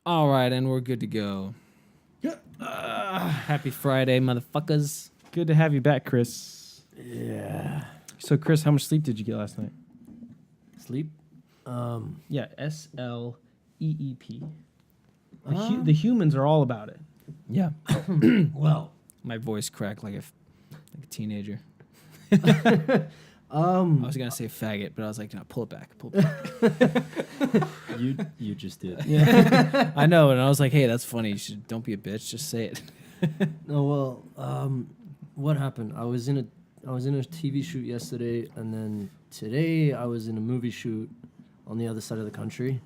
All right, and we're good to go. Happy Friday, motherfuckers. Good to have you back, Kris. Yeah. So, Kris, how much sleep did you get last night? Sleep? Yeah, SLEEP. The humans are all about it. Yeah. Well, My voice cracked like a teenager. I I was going to say faggot, but I was like, no, pull it back. Pull it back. you just did. Yeah. I know, and I was like, hey, that's funny. Don't be a bitch. Just say it. No, well, what happened? I was in a TV shoot yesterday, and then today I was in a movie shoot on the other side of the country.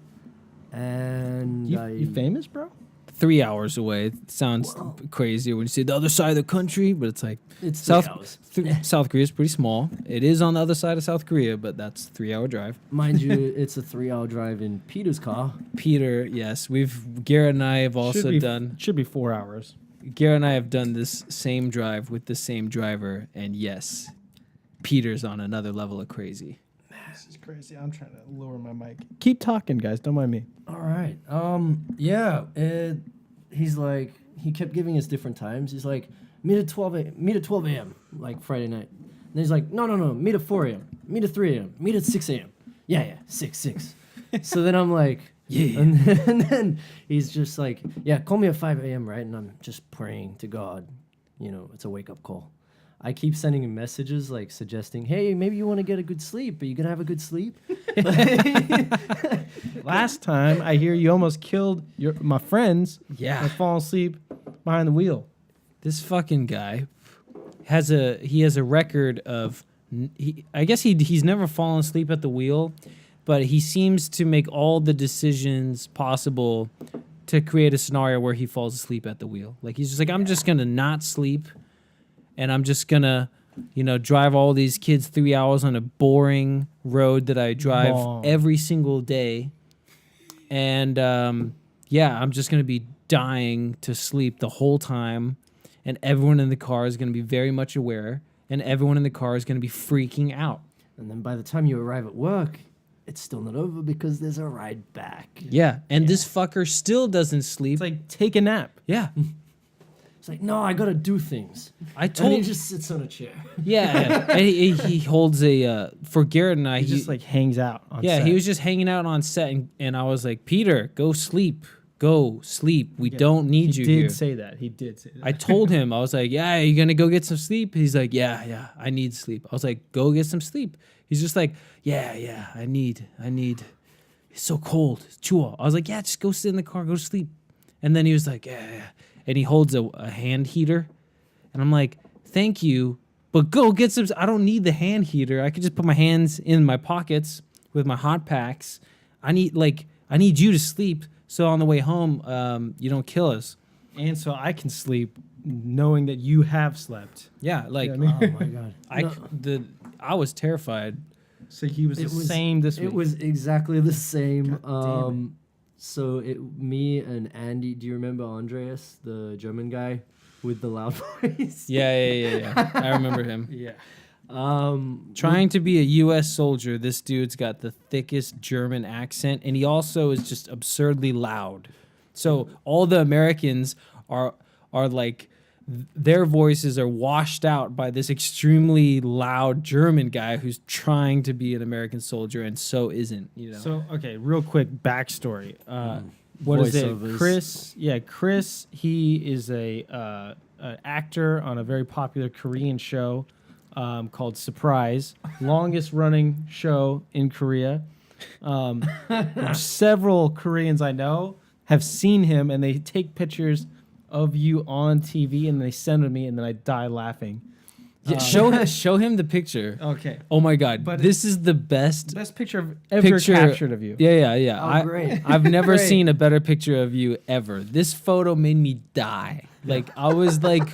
And You famous, bro? 3 hours away. It sounds crazy when you say the other side of the country, but it's like it's South 3 hours. South Korea is pretty small. It is on the other side of South Korea, but that's 3 hour drive. Mind you, it's a 3 hour drive in Peter's car. Peter, yes, Garrett and I have also done. Should be 4 hours. Garrett and I have done this same drive with the same driver, and yes, Peter's on another level of crazy. This is crazy. I'm trying to lower my mic. Keep talking, guys. Don't mind me. All right. Yeah. He's like, he kept giving us different times. He's like, meet at 12 a.m. like Friday night. And he's like, no, meet at 4 a.m. Meet at 3 a.m. Meet at 6 a.m. Yeah, 6. So then I'm like, Yeah. And then he's just like, yeah, call me at 5 a.m., right? And I'm just praying to God. It's a wake-up call. I keep sending him messages like suggesting, hey, maybe you want to get a good sleep. Are you going to have a good sleep? Last time, I hear you almost killed my friends. Yeah. by falling asleep behind the wheel. This fucking guy has a record of. I guess he's never fallen asleep at the wheel, but he seems to make all the decisions possible to create a scenario where he falls asleep at the wheel. Like he's just like, I'm just gonna not sleep, and I'm just gonna, drive all these kids 3 hours on a boring road that I drive every single day, and I'm just gonna be dying to sleep the whole time, and everyone in the car is gonna be very much aware, and everyone in the car is gonna be freaking out. And then by the time you arrive at work, it's still not over because there's a ride back. Yeah, and this fucker still doesn't sleep. It's like, take a nap. Yeah. It's like, no, I gotta do things. And he just sits on a chair. Yeah. And he holds for Garrett and I. He just like hangs out on set. He was just hanging out on set, and I was like, Peter, go sleep. Go sleep. We don't need you here. He did say that. I told him, I was like, yeah, are you going to go get some sleep? He's like, yeah, I need sleep. I was like, go get some sleep. He's just like, yeah, I need. It's so cold. It's chua. I was like, yeah, just go sit in the car, go to sleep. And then he was like, yeah. And he holds a hand heater. And I'm like, thank you, but go get some. I don't need the hand heater. I could just put my hands in my pockets with my hot packs. I need you to sleep. So on the way home, you don't kill us. And so I can sleep knowing that you have slept. Yeah, like, Oh my God. I was terrified. So he was same this week. It was exactly the same. God damn it. So me and Andy, do you remember Andreas, the German guy with the loud voice? Yeah. I remember him. Yeah. Trying to be a U.S. soldier, this dude's got the thickest German accent, and he also is just absurdly loud. So all the Americans are like, their voices are washed out by this extremely loud German guy who's trying to be an American soldier and so isn't. So okay, real quick backstory. What is it? Voiceovers. Kris. He is a actor on a very popular Korean show called Surprise, longest running show in Korea. Several Koreans I know have seen him, and they take pictures of you on TV, and they send to me, and then I die laughing. Yeah, show him the picture. Okay. Oh my God, But this is the best picture I've ever captured of you. Yeah. Oh, great. I've never Great. seen a better picture of you ever. This photo made me die. Like, I was like,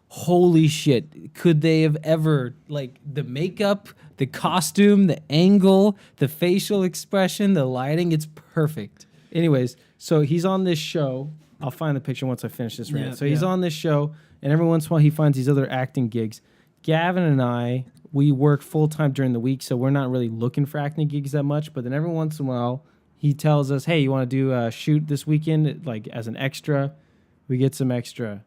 holy shit. Could they have ever, like, the makeup, the costume, the angle, the facial expression, the lighting, it's perfect. Anyways, so he's on this show. I'll find the picture once I finish this rant. Yeah, So he's on this show, and every once in a while he finds these other acting gigs. Gavin and I, we work full-time during the week, so we're not really looking for acting gigs that much, but then every once in a while he tells us, "Hey, you want to do a shoot this weekend? Like as an extra, we get some extra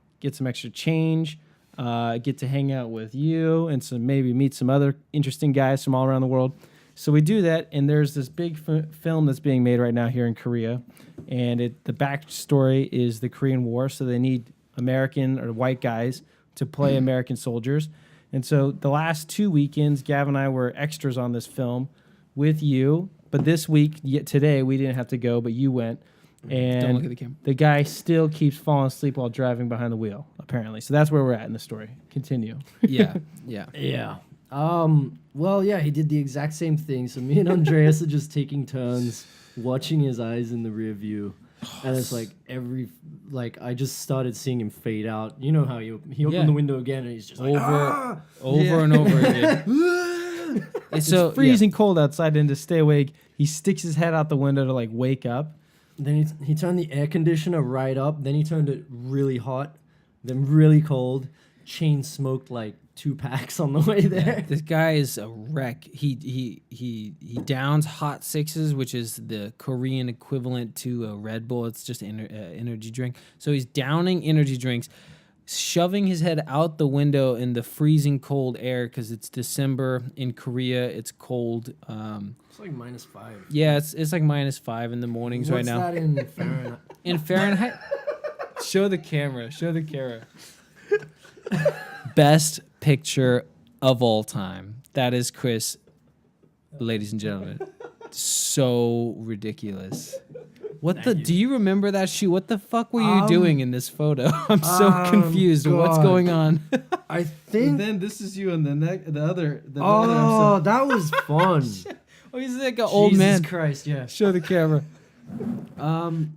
change, get to hang out with you, and maybe meet some other interesting guys from all around the world." So we do that, and there's this big film that's being made right now here in Korea, and the backstory is the Korean War. So they need American or white guys to play American soldiers, and so the last 2 weekends, Gavin and I were extras on this film with you. But this week, today, we didn't have to go, but you went. And Don't look at the camera. the guy still keeps falling asleep while driving behind the wheel, apparently. So that's where we're at in the story. Continue. Yeah, yeah. Yeah. Well, yeah, he did the exact same thing. So me and Andreas are just taking turns watching his eyes in the rear view. And it's like I just started seeing him fade out. You know how he opened the window again and he's just like, over and over again. It's freezing cold outside, and to stay awake, he sticks his head out the window to like wake up. Then he turned the air conditioner right up. Then he turned it really hot, then really cold. Chain smoked like 2 packs on the way there. This guy is a wreck. He downs hot sixes, which is the Korean equivalent to a Red Bull. It's just an energy drink. So he's downing energy drinks, shoving his head out the window in the freezing cold air because it's December in Korea. It's cold. It's like -5. Yeah, it's like -5 in the mornings right now. What's that in Fahrenheit? In Fahrenheit. Show the camera. Best picture of all time. That is Kris, ladies and gentlemen. So ridiculous. Do you remember that shoot? What the fuck were you doing in this photo? I'm so confused. What's God. going on? I think. And then this is you in the other Oh, that was fun. Oh, he's like an old man. Jesus Christ, yeah. Show the camera.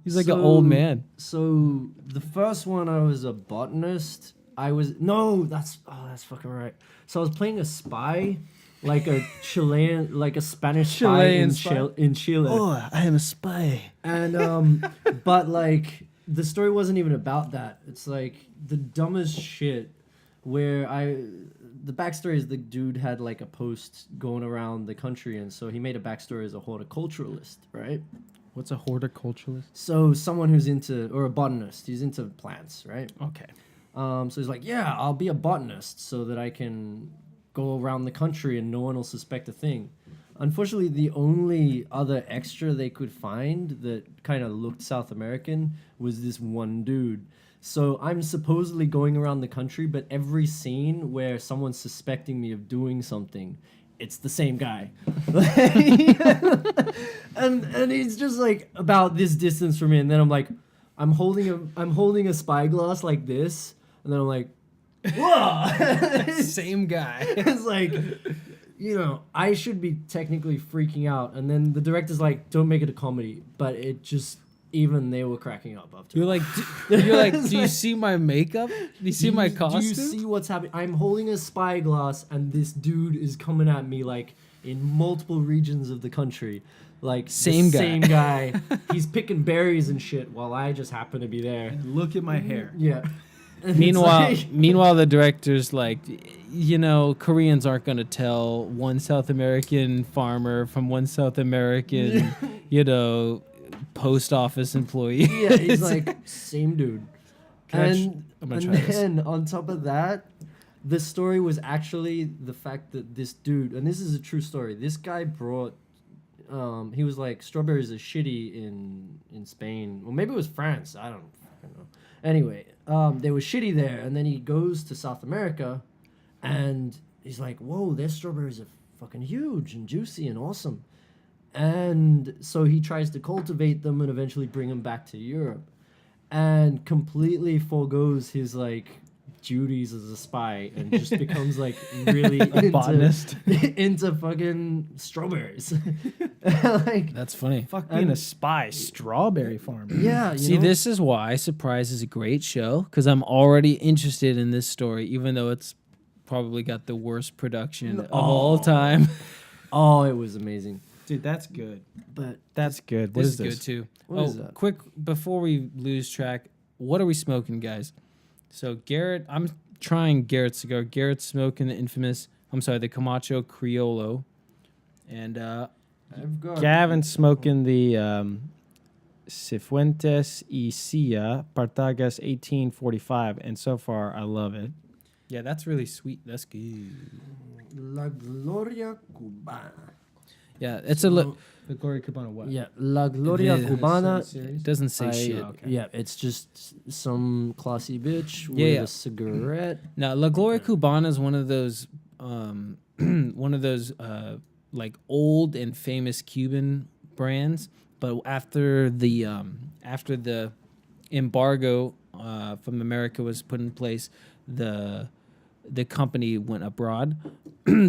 He's like an So- old man. So the first one, I was a botanist. That's fucking right. So I was playing a spy, like a Chilean, like a Spanish spy in Chile. Oh, I am a spy. And but like the story wasn't even about that. It's like the dumbest shit where the backstory is the dude had like a post going around the country, and so he made a backstory as a horticulturalist, right? What's a horticulturalist? So someone who's or a botanist, he's into plants, right? Okay. So he's like, yeah, I'll be a botanist so that I can go around the country and no one will suspect a thing. Unfortunately, the only other extra they could find that kind of looked South American was this one dude. So I'm supposedly going around the country, but every scene where someone's suspecting me of doing something, it's the same guy. and he's just like about this distance from me, and then I'm like, I'm holding a spyglass like this, and then I'm like, whoa. Same guy. It's like, I should be technically freaking out, and then the director's like, don't make it a comedy, but it just, even they were cracking up after. You're like, do you see my makeup? Do you see my costume? Do you see what's happening? I'm holding a spyglass, and this dude is coming at me like in multiple regions of the country. Like Same guy. He's picking berries and shit while I just happen to be there. Look at my hair. Yeah. And Meanwhile, the director's like, Koreans aren't going to tell one South American farmer from one South American, post office employee. yeah, he's like, same dude. I'm gonna try this. Then on top of that, the story was actually the fact that this dude, and this is a true story, this guy brought, he was like, strawberries are shitty in Spain. Well, maybe it was France. I don't know. Anyway, they were shitty there, and then he goes to South America, and he's like, whoa, their strawberries are fucking huge and juicy and awesome. And so he tries to cultivate them and eventually bring them back to Europe, and completely forgoes his like duties as a spy and just becomes like really botanist. into fucking strawberries. Like, That's funny. Fuck being a spy. Strawberry farmer. yeah, See, this is why Surprise is a great show, because I'm already interested in this story, even though it's probably got the worst production of all time. Oh, it was amazing. Dude, that's good. But That's good. What This is is this? good too. What is that? Quick, before we lose track, what are we smoking, guys? So Garrett, I'm trying Garrett's cigar. Garrett's smoking the Camacho Criollo. And I've got Gavin's smoking the Cifuentes y Silla Partagas 1845, and so far I love it. Yeah, that's really sweet. That's good. La Gloria Cubana. Yeah, it's a look. The Gloria Cubana what? Yeah, La Gloria It is. Cubana. It doesn't say shit. okay. Yeah, it's just some classy bitch with Yeah. a cigarette. Now, La Gloria Cubana is one of those, like old and famous Cuban brands. But after the embargo from America was put in place, the company went abroad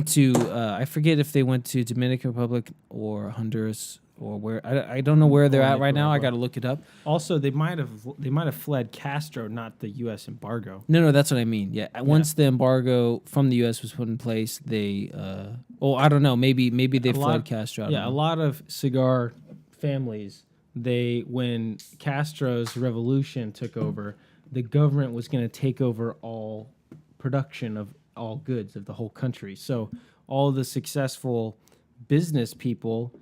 to I forget if they went to Dominican Republic or Honduras or where. I don't know where they're at right now. I got to look it up. Also, they might have fled Castro, not the U.S. embargo. No, that's what I mean. Yeah, once the embargo from the U.S. was put in place, they I don't know. Maybe they fled Castro. Yeah, a lot of cigar families. When Castro's revolution took over, the government was going to take over all production of all goods of the whole country. So all the successful business people,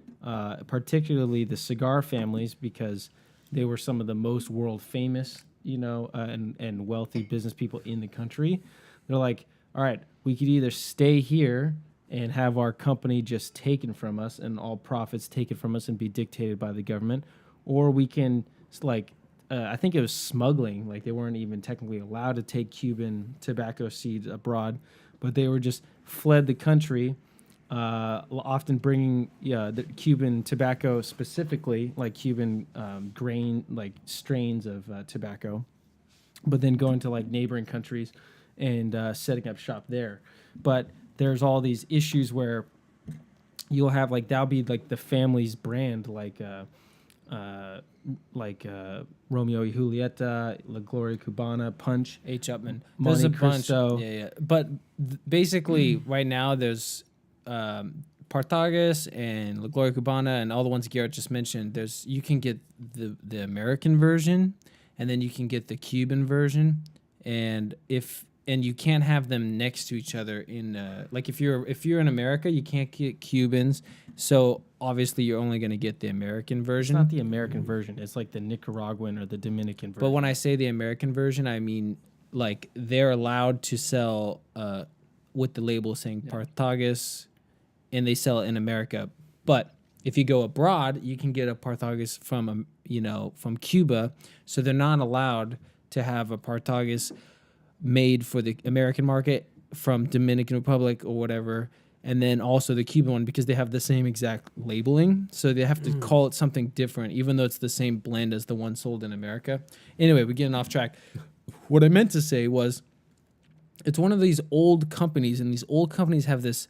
particularly the cigar families, because they were some of the most world famous, and wealthy business people in the country. They're like, all right, we could either stay here and have our company just taken from us and all profits taken from us and be dictated by the government, or we can I think it was smuggling. Like they weren't even technically allowed to take Cuban tobacco seeds abroad, but they were just fled the country, often bringing the Cuban tobacco specifically, like Cuban grain, like strains of tobacco, but then going to like neighboring countries and setting up shop there. But there's all these issues where you'll have that'll be like the family's brand, like Romeo y Julieta, La Gloria Cubana, Punch, H. Upman. Monte There's a Cristo. bunch. Yeah. But basically, right now there's Partagas and La Gloria Cubana and all the ones Garrett just mentioned. You can get the American version, and then you can get the Cuban version, and you can't have them next to each other in if you're in America, you can't get Cubans. So obviously you're only going to get the American It's version. not the American version. It's like the Nicaraguan or the Dominican version. But when I say the American version, I mean like they're allowed to sell with the label saying Partagas, and they sell it in America. But if you go abroad, you can get a Partagas from Cuba. So they're not allowed to have a Partagas made for the American market from Dominican Republic or whatever, and then also the Cuban one, because they have the same exact labeling, so they have to call it something different, even though it's the same blend as the one sold in America. Anyway, we're getting off track. What I meant to say was, it's one of these old companies, and these old companies have this,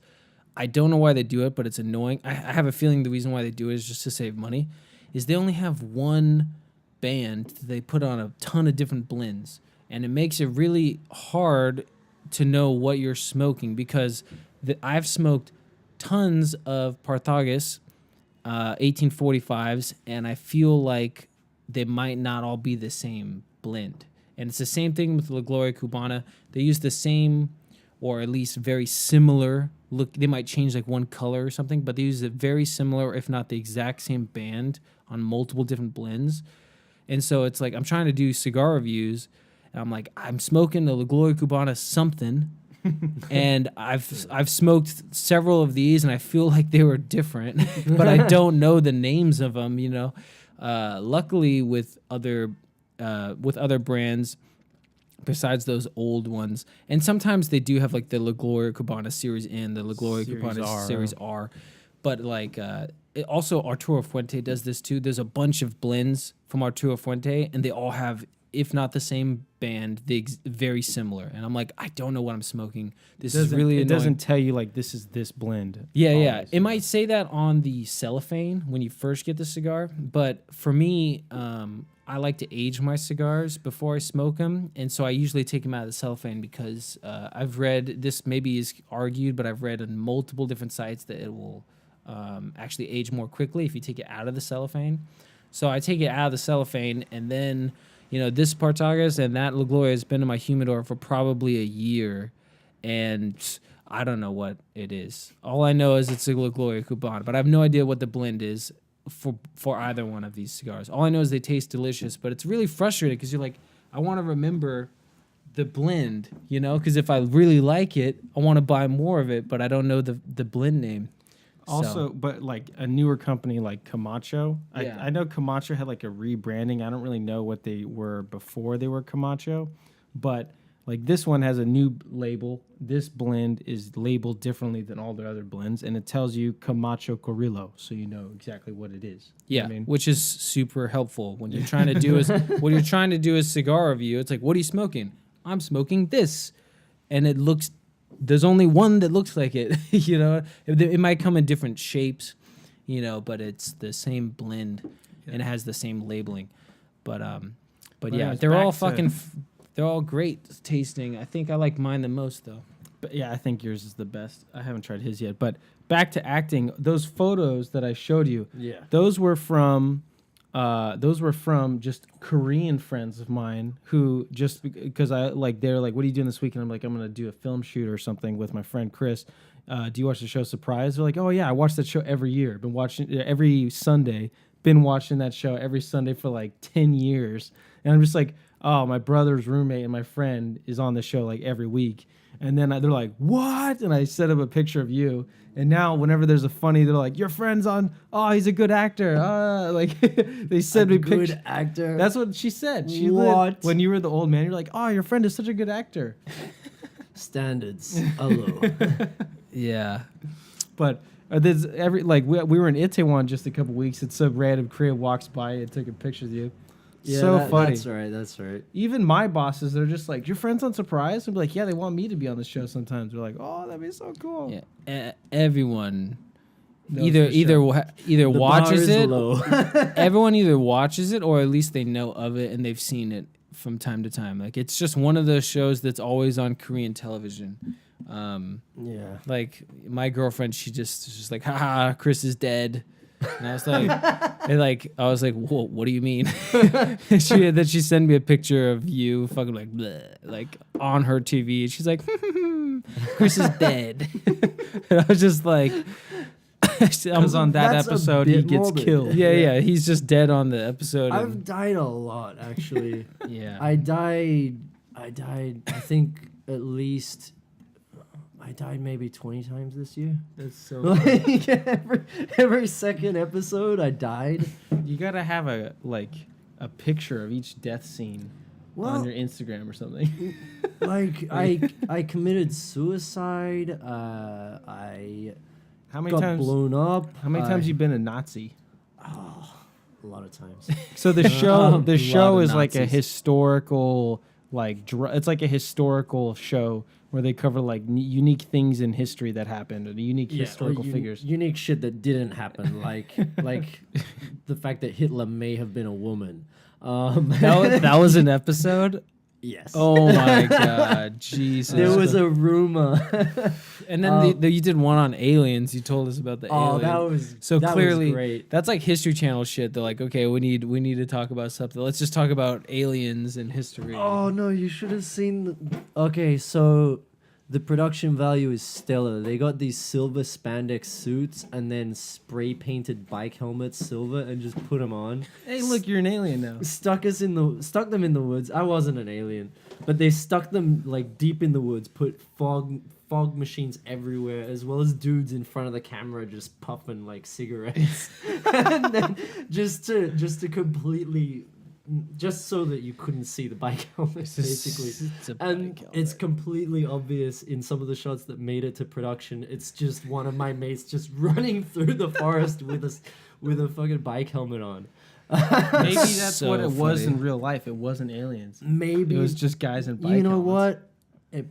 I don't know why they do it, but it's annoying. I have a feeling the reason why they do it is just to save money, is they only have one band that they put on a ton of different blends. And it makes it really hard to know what you're smoking, because I've smoked tons of Partagas 1845s, and I feel like they might not all be the same blend. And it's the same thing with La Gloria Cubana. They use the same, or at least very similar look. They might change like one color or something, but they use a very similar, if not the exact same band on multiple different blends. And so it's like I'm trying to do cigar reviews, and I'm like, I'm smoking a La Gloria Cubana something, and I've smoked several of these, and I feel like they were different, but I don't know the names of them. Luckily with other brands besides those old ones, and sometimes they do have like the La Gloria Cubana Series N, the La Gloria Cubana Series R, but also Arturo Fuente does this too. There's a bunch of blends from Arturo Fuente, and they all have, if not the same band, very similar. And I'm like, I don't know what I'm smoking. This is really annoying. It doesn't tell you like this is this blend. Yeah. It might say that on the cellophane when you first get the cigar, but for me, I like to age my cigars before I smoke them, and so I usually take them out of the cellophane because I've read, this maybe is argued, but I've read on multiple different sites that it will actually age more quickly if you take it out of the cellophane. So I take it out of the cellophane, and then this Partagas and that La Gloria has been in my humidor for probably a year, and I don't know what it is. All I know is it's a La Gloria Cubana, but I have no idea what the blend is for either one of these cigars. All I know is they taste delicious, but it's really frustrating because you're like, I want to remember the blend, you know, because if I really like it, I want to buy more of it, but I don't know the blend name. Also, but like a newer company like Camacho, Yeah. I know Camacho had like a rebranding. I don't really know what they were before they were Camacho, but like this one has a new label. This blend is labeled differently than all the other blends, and it tells you Camacho Carrillo, so you know exactly what it is. You Yeah, know what I mean? which is super helpful when you're trying to do when you're trying to do a cigar review. It's like, what are you smoking? I'm smoking this, and it looks. There's only one that looks like it. You know, it might come in different shapes, you know, but it's the same blend and it has the same labeling. But yeah, anyways, they're all back to- fucking. They're all great tasting. I think I like mine the most though. But yeah, I think yours is the best. I haven't tried his yet. But back to acting. Those photos that I showed you, Yeah. those were from just Korean friends of mine who just because I like they're like, what are you doing this weekend? I'm like, I'm gonna do a film shoot or something with my friend Chris. Do you watch the show Surprise? They're like, oh yeah, I watch that show every year. Been watching every Sunday. Been watching that show every Sunday for like 10 years. And I'm just like, oh, my brother's roommate and my friend is on the show like every week. And then they're like, what? And I set up a picture of you. And now whenever there's a funny, they're like, your friend's on. Oh, he's a good actor. Like they send me pictures. Good actor. That's what she said. What? When you were the old man, you're like, oh, your friend is such a good actor. Standards. Hello. Yeah. But there's we were in Itaewon just a couple weeks, and some random Korean walks by and took a picture of you. Yeah, So funny. That's right. That's right. Even my bosses, they're just like, your friend's on Surprise? I'm like, yeah, they want me to be on the show sometimes. They're like, oh, that'd be so cool. Yeah. Everyone Knows either the either show. either The watches bar is it. low. Everyone either watches it or at least they know of it and they've seen it from time to time. Like it's just one of those shows that's always on Korean television. Yeah. Like my girlfriend, she's just like, haha, Chris is dead. And I was like, whoa, what do you mean? Then she sent me a picture of you fucking like, bleh, like on her TV. And she's like, Chris is dead. And I was just like, Because on that That's a episode, he bit gets morbid. killed. yeah, he's just dead on the episode. I've and- died a lot, actually. yeah. I died, I think at least, I died maybe 20 times this year. That's so Like, every second episode, I died. You got to have a picture of each death scene on Well, your Instagram or something. like, I committed suicide. I How many got times? blown up. How many times you been a Nazi? Oh, a lot of times. So the show, A the lot show of is like a Nazis. historical, it's like a historical show where they cover like unique things in history that happened, or the unique historical figures. Unique shit that didn't happen, like the fact that Hitler may have been a woman. that was an episode. Yes. Oh my god, Jesus! There was a rumor. and then you did one on aliens. You told us about the Oh, aliens. that was So that clearly, was great. that's like History Channel shit. They're like, okay, we need to talk about something. Let's just talk about aliens and history. Oh no, you should have seen. Okay, so the production value is stellar. They got these silver spandex suits and then spray painted bike helmets silver and just put them on. Hey, look, you're an alien now. Stuck them in the woods. I wasn't an alien, but they stuck them like deep in the woods. Put fog machines everywhere, as well as dudes in front of the camera just puffing like cigarettes, and then just to completely. Just so that you couldn't see the bike helmets, basically. It's a And bike helmet. it's completely obvious in some of the shots that made it to production. It's just one of my mates just running through the forest with a fucking bike helmet on. Maybe that's So what it was funny. in real life. It wasn't aliens. Maybe It was just guys in bike you know helmets. what?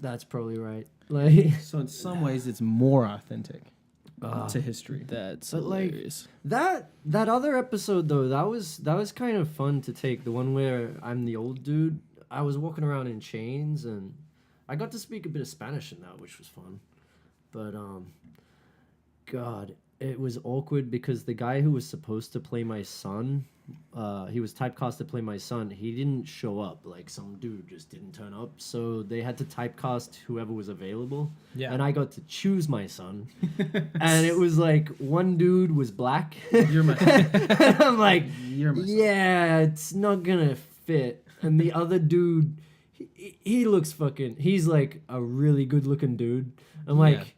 That's probably right. Like So in some ways, it's more authentic to history. That's But, like, hilarious. that other episode though, that was kind of fun to take. The one where I'm the old dude. I was walking around in chains and I got to speak a bit of Spanish in that, which was fun. But God, it was awkward because the guy who was supposed to play my son he was typecast to play my son. He didn't show up. Like some dude just didn't turn up. So they had to typecast whoever was available. Yeah. And I got to choose my son. And it was like one dude was black. You're my. And I'm like, You're my son. yeah, it's not gonna fit. And the other dude, he looks fucking. He's like a really good looking dude. I'm like,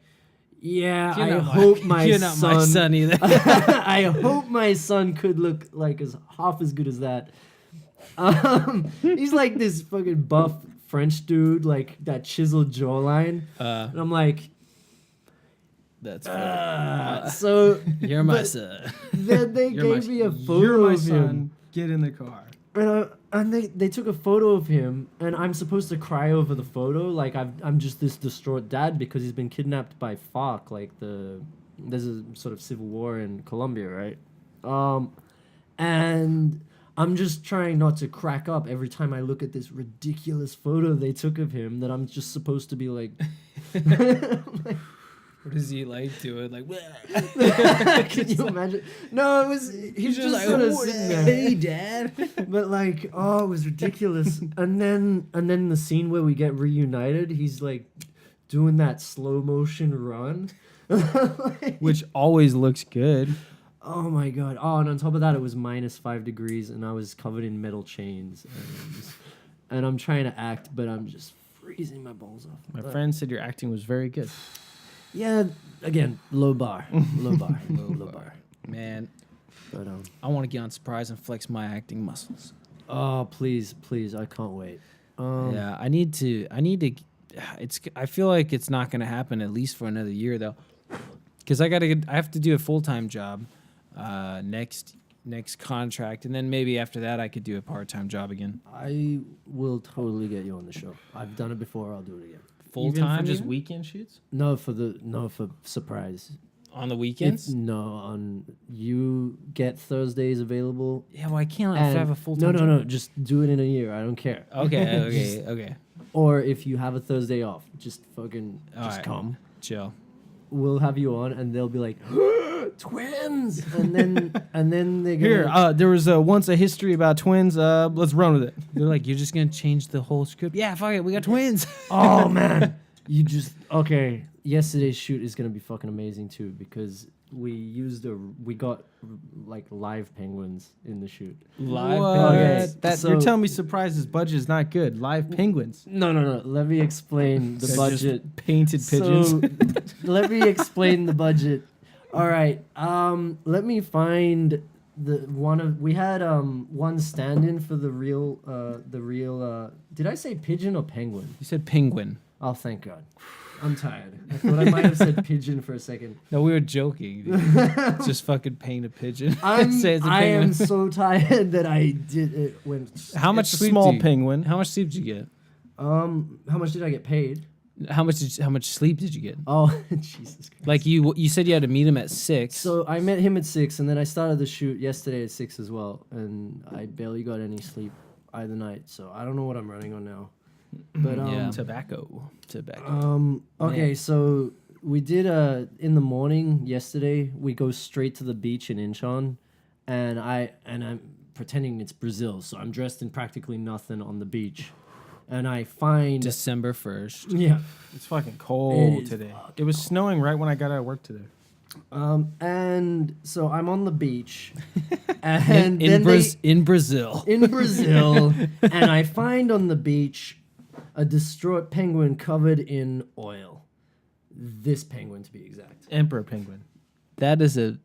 yeah, I hope my you're not my son either. I hope my son could look like half as good as that. He's like this fucking buff French dude, like that chiseled jawline. And I'm like, That's funny. so You're my but son. then they You're gave my, me a you're photo my of son. him. Get in the car. And they took a photo of him, and I'm supposed to cry over the photo, like I'm just this distraught dad because he's been kidnapped by FARC, like there's a sort of civil war in Colombia, right? And I'm just trying not to crack up every time I look at this ridiculous photo they took of him that I'm just supposed to be like. What is he like doing? Like, Can you imagine? No, it was he's just like, sort of "Oh, sitting there. hey, Dad. But like, oh, it was ridiculous. and then the scene where we get reunited, he's like doing that slow motion run. Which always looks good. Oh my god. Oh, and on top of that, it was -5 degrees, and I was covered in metal chains, and I'm trying to act, but I'm just freezing my balls off. My But friend said your acting was very good. yeah, again, low bar, low bar, low bar. Man, But I want to get on Surprise and flex my acting muscles. oh please, I can't wait. Yeah, I need to. I feel like it's not gonna happen at least for another year though, because I have to do a full-time job, next contract, and then maybe after that I could do a part-time job again. I will totally get you on the show. I've done it before. I'll do it again. Even Full-time, for just even? weekend shoots. No, for surprise. On the weekends. On you get Thursdays available. Yeah, well, I can't And have a full-time. no. Just do it in a year. I don't care. Okay. Or if you have a Thursday off, just Alright. come. Chill. We'll have you on, and they'll be like, twins, and then they're Here, gonna, there was once a history about twins. Let's run with it. They're like, you're just gonna change the whole script. Yeah, fuck it. We got twins. oh man, you just okay. Yesterday's shoot is gonna be fucking amazing too because we got like live penguins in the shoot. Live What? penguins. Okay, You're so- telling me Surprise's budget is not good. Live penguins. No. Let me explain the They're budget. just painted pigeons. So, let me explain the budget. All right. Let me find we had one stand-in for the real did I say pigeon or penguin? You said penguin. Oh, thank God. I'm tired. I thought I might have said pigeon for a second. No, we were joking. Dude. Just fucking paint a pigeon. Say it's a I penguin. am so tired that I did it when How much It's a sleep? small do you- penguin. How much sleep did you get? how much did I get paid? How much sleep did you get? Oh, Jesus Christ. Like you said you had to meet him at 6. So I met him at 6, and then I started the shoot yesterday at 6 as well, and I barely got any sleep either night. So I don't know what I'm running on now. But Yeah. Tobacco. okay, Man. so we did in the morning yesterday. We go straight to the beach in Incheon, and I'm pretending it's Brazil, so I'm dressed in practically nothing on the beach, and I find December 1st. yeah. It's fucking It cold is today. fucking It was snowing right when I got out of work today. And so I'm on the beach, and then In Brazil. in Brazil, and I find on the beach a distraught penguin covered in oil. This penguin, to be exact. Emperor penguin. That is a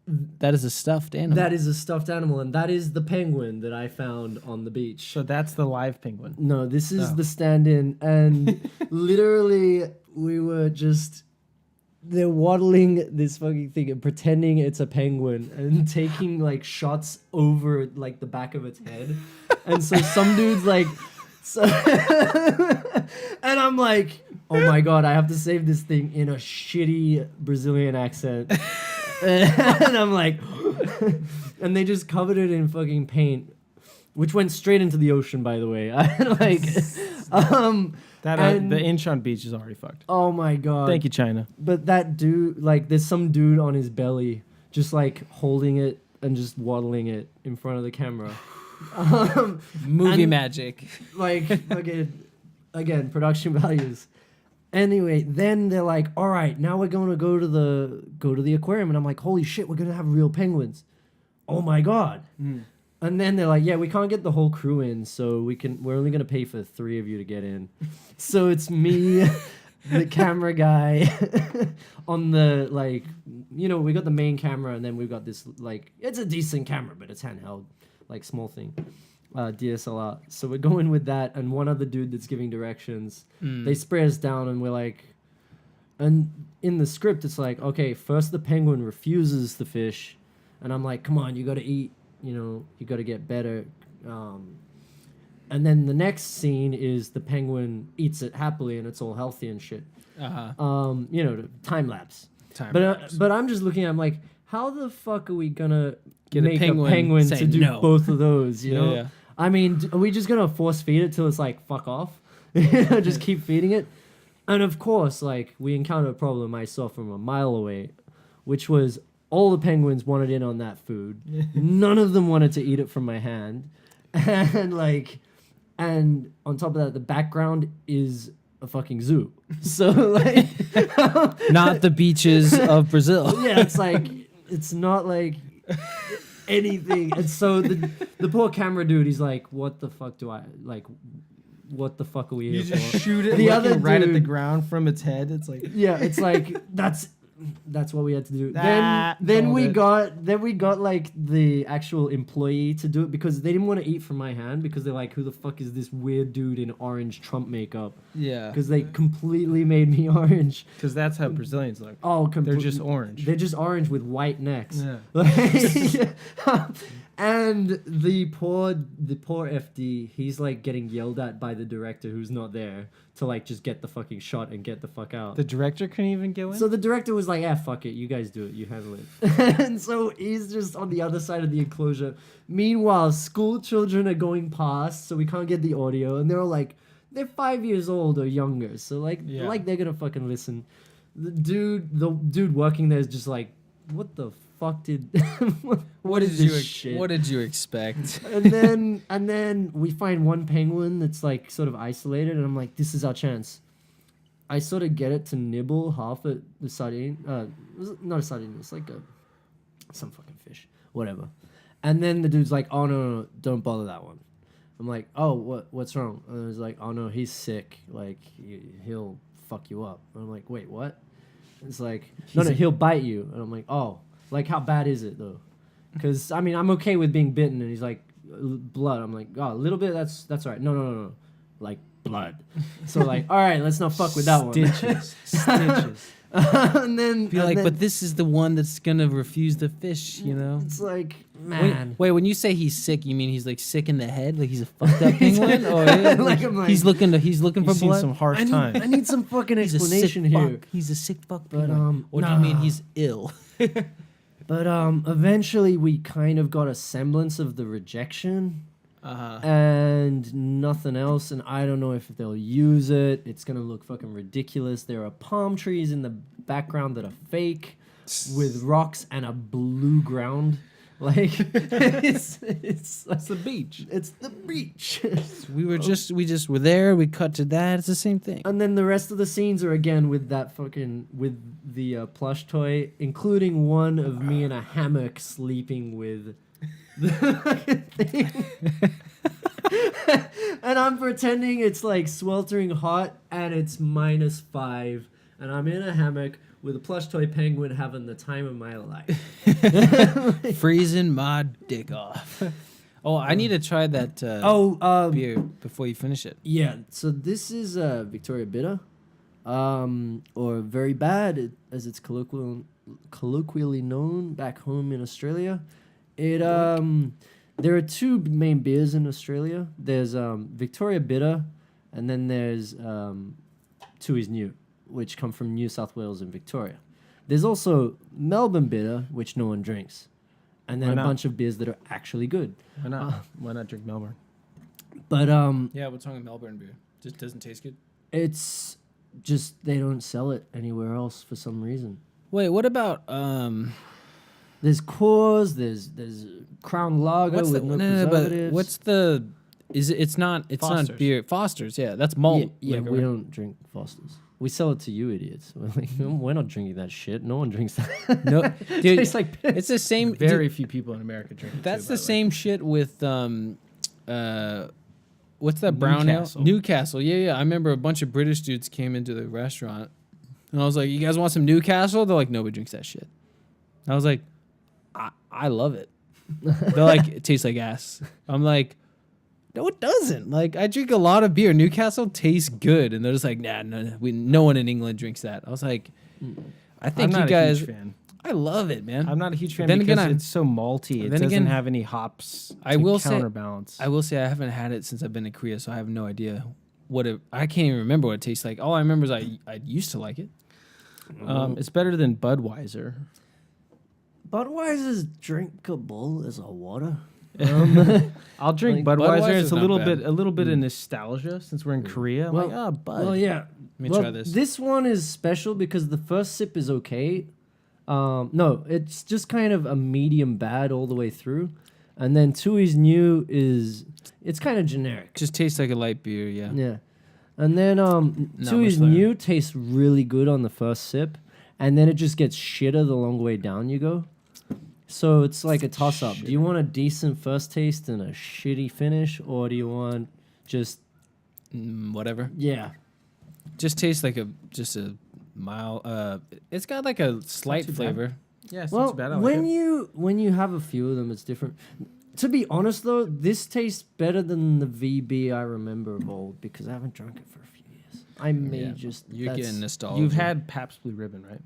stuffed animal. That is a stuffed animal, and that is the penguin that I found on the beach. So that's the live penguin. No, this is Oh. the stand-in, and literally we were just they're waddling this fucking thing and pretending it's a penguin and taking like shots over like the back of its head, and so some dude's like, so and I'm like, oh my God, I have to save this thing in a shitty Brazilian accent. And I'm like, and they just covered it in fucking paint, which went straight into the ocean, by the way. I like, That and- the Incheon beach is already fucked. oh my God. Thank you, China. But that dude, like, there's some dude on his belly, just like holding it and just waddling it in front of the camera. Movie and- magic. Like again, production values. Anyway, then they're like, all right, now we're going to go to the aquarium, and I'm like, holy shit, we're gonna have real penguins. Oh my god. And then they're like, yeah, we can't get the whole crew in, so we're only gonna pay for 3 of you to get in. So it's me, the camera guy, on the, like, you know, we got the main camera, and then we've got this, like, it's a decent camera, but it's handheld, like, small thing, DSLR. So we're going with that, and one other dude that's giving directions. They spray us down, and we're like, and in the script, it's like, okay, first the penguin refuses the fish, and I'm like, come on, you gotta eat, you know, you gotta get better. And then the next scene is the penguin eats it happily, and it's all healthy and shit. You know, time lapse. But I'm just looking at, I'm like, how the fuck are we gonna make a penguin to do both of those, you know? Yeah. I mean, are we just gonna force feed it till it's like, fuck off? Just keep feeding it? And of course, like, we encountered a problem I saw from a mile away, which was all the penguins wanted in on that food. None of them wanted to eat it from my hand. And on top of that, the background is a fucking zoo. So, like... Not the beaches of Brazil. Yeah, it's like, it's not like anything. And so the poor camera dude, he's like, what the fuck do I, like, what the fuck are we here You just for? shoot it The other right at the dude- ground from its head. It's like, Yeah, it's like, that's what we had to do. That Then we called it. got like the actual employee to do it, because they didn't want to eat from my hand, because they're like, who the fuck is this weird dude in orange Trump makeup? Yeah. Because they completely made me orange. because that's how Brazilians look. Oh, They're just orange. They're just orange with white necks. Yeah. And the poor FD, he's like getting yelled at by the director, who's not there, to like just get the fucking shot and get the fuck out. The director couldn't even go in? So the director was like, fuck it, you guys do it, you handle it. And so he's just on the other side of the enclosure. Meanwhile, school children are going past, so we can't get the audio, and they're all like, they're 5 years old or younger, so like, Yeah. like they're gonna fucking listen. The dude working there is just like, what the fuck did What is did this you shit? What did you expect? and then we find one penguin that's like sort of isolated, and I'm like, this is our chance. I sort of get it to nibble half at the sardine. Not a sardine. It's like some fucking fish, whatever. And then the dude's like, oh no, don't bother that one. I'm like, oh, what's wrong? And I was like, oh no, he's sick. Like he'll fuck you up. And I'm like, wait, what? It's like, no, he'll bite you. And I'm like, oh, like how bad is it though? Because I mean, I'm okay with being bitten. And he's like, blood. I'm like, oh, a little bit. That's all right. No, like blood. So like, all right, let's not fuck with that one. Stitches. And then Be like, but this is the one that's gonna refuse the fish, you know? it's like, man. When you say he's sick, you mean he's like sick in the head, like he's a fucked up penguin, or Like, I'm like, he's looking for You've seen blood? some harsh times. I need some fucking He's a sick explanation here. fuck. He's a sick fuck. But, penguin. Or do you nah. mean he's ill? But eventually we kind of got a semblance of the rejection. And nothing else, and I don't know if they'll use it. It's gonna look fucking ridiculous. There are palm trees in the background that are fake, with rocks and a blue ground. Like it's the beach. It's the beach. We just were there. We cut to that. It's the same thing. And then the rest of the scenes are again with that fucking with the plush toy, including one of me in a hammock sleeping with the fucking thing. And I'm pretending it's like sweltering hot and it's -5, and I'm in a hammock with a plush toy penguin having the time of my life. Freezing my dick off. Oh, I need to try that beer before you finish it. Yeah, so this is Victoria Bitter, or Very Bad, as it's colloquially known back home in Australia. There are two main beers in Australia. There's Victoria Bitter, and then there's Tooheys New, which come from New South Wales and Victoria. There's also Melbourne Bitter, which no one drinks, and then Why a not? bunch of beers that are actually good. Why not? Why not drink Melbourne? But Yeah, what's wrong with Melbourne beer? Just doesn't taste good. it's just they don't sell it anywhere else for some reason. Wait, what about There's Coors, there's Crown Lager with no preservatives. but what's the? Is it? It's not Foster's. beer. Foster's, yeah, that's malt. Yeah, liquor, we right? don't drink Foster's. We sell it to you idiots. We're like, we're not drinking that shit. No one drinks that. No, dude, Tastes like piss. it's the same. Very few people in America drink it. That's too, by the way. same shit with what's that brown Newcastle. ale? Newcastle. Yeah. I remember a bunch of British dudes came into the restaurant, and I was like, "You guys want some Newcastle?" They're like, "Nobody drinks that shit." I was like, "I love it." They're like, "It tastes like ass." I'm like, "No, it doesn't." Like, I drink a lot of beer. Newcastle tastes good, and they're just like, "Nah, no one in England drinks that." I was like, "I think I'm not you guys." a huge fan. I love it, man. I'm not a huge fan Then because again, it's so malty. It then doesn't again, have any hops I to will say- counterbalance. I will say I haven't had it since I've been to Korea, so I have no idea what it. I can't even remember what it tastes like. All I remember is I used to like it. It's better than Budweiser. Budweiser's drinkable as a water. I'll drink Like, Budweiser. Budweiser's It's a not little bad. bit of nostalgia since we're in Korea. I'm Well- like, oh, Bud. Well, yeah. Let me try this. This one is special because the first sip is okay. No, it's just kind of a medium bad all the way through. And then Tui's new it's kind of generic. Just tastes like a light beer, yeah. Yeah. And then Tui's much new tastes really good on the first sip. And then it just gets shitter the long way down you go. So it's like a toss up. Do you want a decent first taste and a shitty finish? Or do you want just, Whatever. yeah. Just tastes like a mild. It's got like a slight too bad. flavor. yeah, it's Well, not too bad. I like when it. you have a few of them, it's different. To be honest, though, this tastes better than the VB I remember of old because I haven't drunk it for a few years. I may Yeah. just You're that's- getting nostalgia. You've had Pabst Blue Ribbon, right?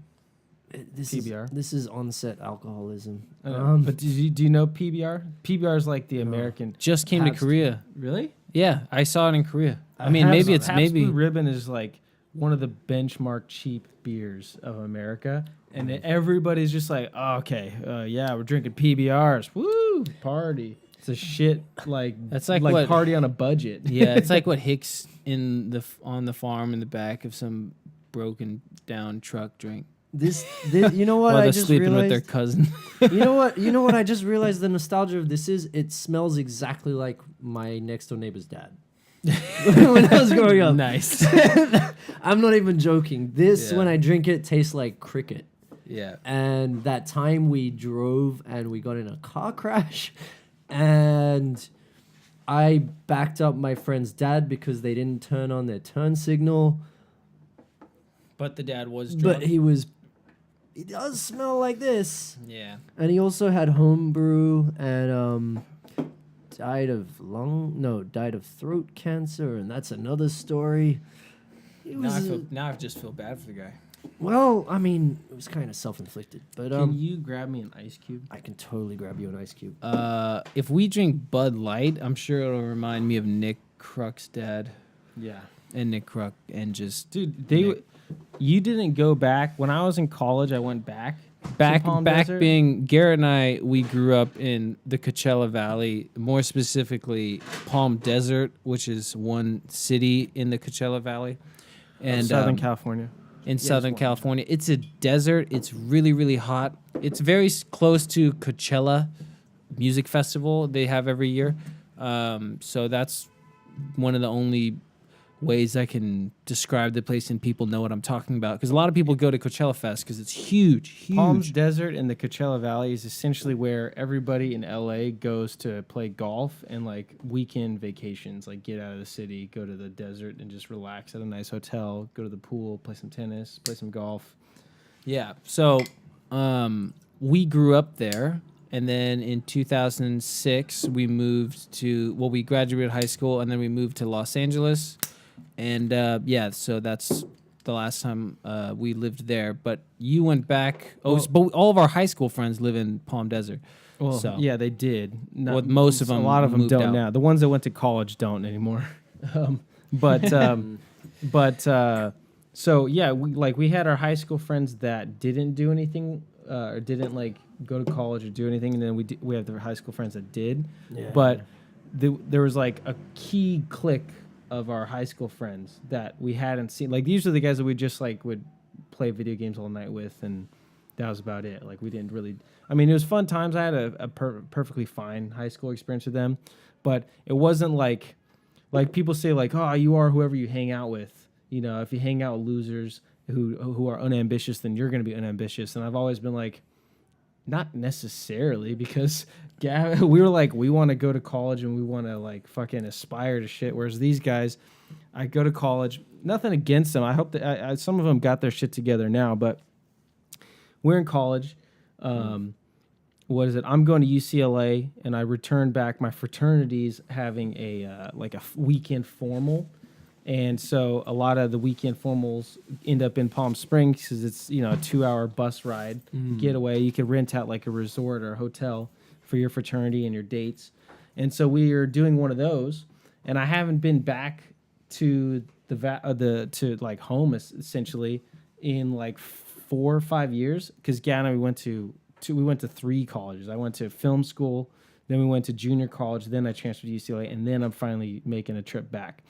this PBR. This is onset alcoholism. I know. But do you know PBR? PBR is like the American. just came Pabst. to Korea. Really? Yeah, I saw it in Korea. I Pabst- mean, maybe it's Pabst maybe. Blue Ribbon is like one of the benchmark cheap beers of America, and then everybody's just like, oh, okay, yeah, we're drinking PBRs, woo, party. It's a shit like That's like what- party on a budget. Yeah, it's like what Hicks on the farm in the back of some broken down truck drink This you know what while I they're just sleeping with realized. their cousin. You know what I just realized the nostalgia of this is. It smells exactly like my next door neighbor's dad. When I was growing up. Nice. I'm not even joking. This Yeah. when I drink it tastes like cricket. Yeah. And that time we drove and we got in a car crash and I backed up my friend's dad because they didn't turn on their turn signal. But the dad was drunk. But he does smell like this. Yeah. And he also had homebrew and died of throat cancer, and that's another story. It was Now I just feel bad for the guy. well, I mean, it was kind of self-inflicted, but Can you grab me an ice cube? I can totally grab you an ice cube. If we drink Bud Light, I'm sure it'll remind me of Nick Kruk's dad Yeah, and Nick Kruk and just dude, Nick. you didn't go back when I was in college. I went back. back Palm back Desert? being Garrett and I. We grew up in the Coachella Valley, more specifically Palm Desert, which is one city in the Coachella Valley, and Southern California. in it's Southern one. California. It's a desert. It's really, really hot. It's very close to Coachella Music Festival they have every year. So that's one of the only ways I can describe the place and people know what I'm talking about. Because a lot of people go to Coachella Fest because it's huge, huge. Palms Desert and the Coachella Valley is essentially where everybody in LA goes to play golf and like weekend vacations, like get out of the city, go to the desert and just relax at a nice hotel, go to the pool, play some tennis, play some golf. Yeah. So we grew up there. And then in 2006, we we graduated high school and then we moved to Los Angeles. And so that's the last time we lived there. But you went back. But all of our high school friends live in Palm Desert. Well, So- yeah, they did. Well, most of them a lot of them moved don't out. now. The ones that went to college don't anymore. So yeah, we had our high school friends that didn't do anything or didn't like go to college or do anything, and then we have the high school friends that did. Yeah. But there was like a key clique of our high school friends that we hadn't seen. Like these are the guys that we just like would play video games all night with and that was about it. Like we didn't really. I mean, it was fun times. I had a perfectly fine high school experience with them, but it wasn't like people say like, oh, you are whoever you hang out with. You know, if you hang out with losers who are unambitious, then you're going to be unambitious. And I've always been like, not necessarily, because we were like, we want to go to college and we want to like fucking aspire to shit. Whereas these guys, I go to college, nothing against them. I hope that some of them got their shit together now, but we're in college. What is it? I'm going to UCLA, and I returned back. My fraternity's having a weekend formal. And so a lot of the weekend formals end up in Palm Springs because it's, a 2-hour bus ride getaway. You could rent out like a resort or a hotel for your fraternity and your dates. And so we are doing one of those, and I haven't been back to to home essentially in like 4 or 5 years because Gana we went to 3 colleges. I went to film school, then we went to junior college, then I transferred to UCLA, and then I'm finally making a trip back.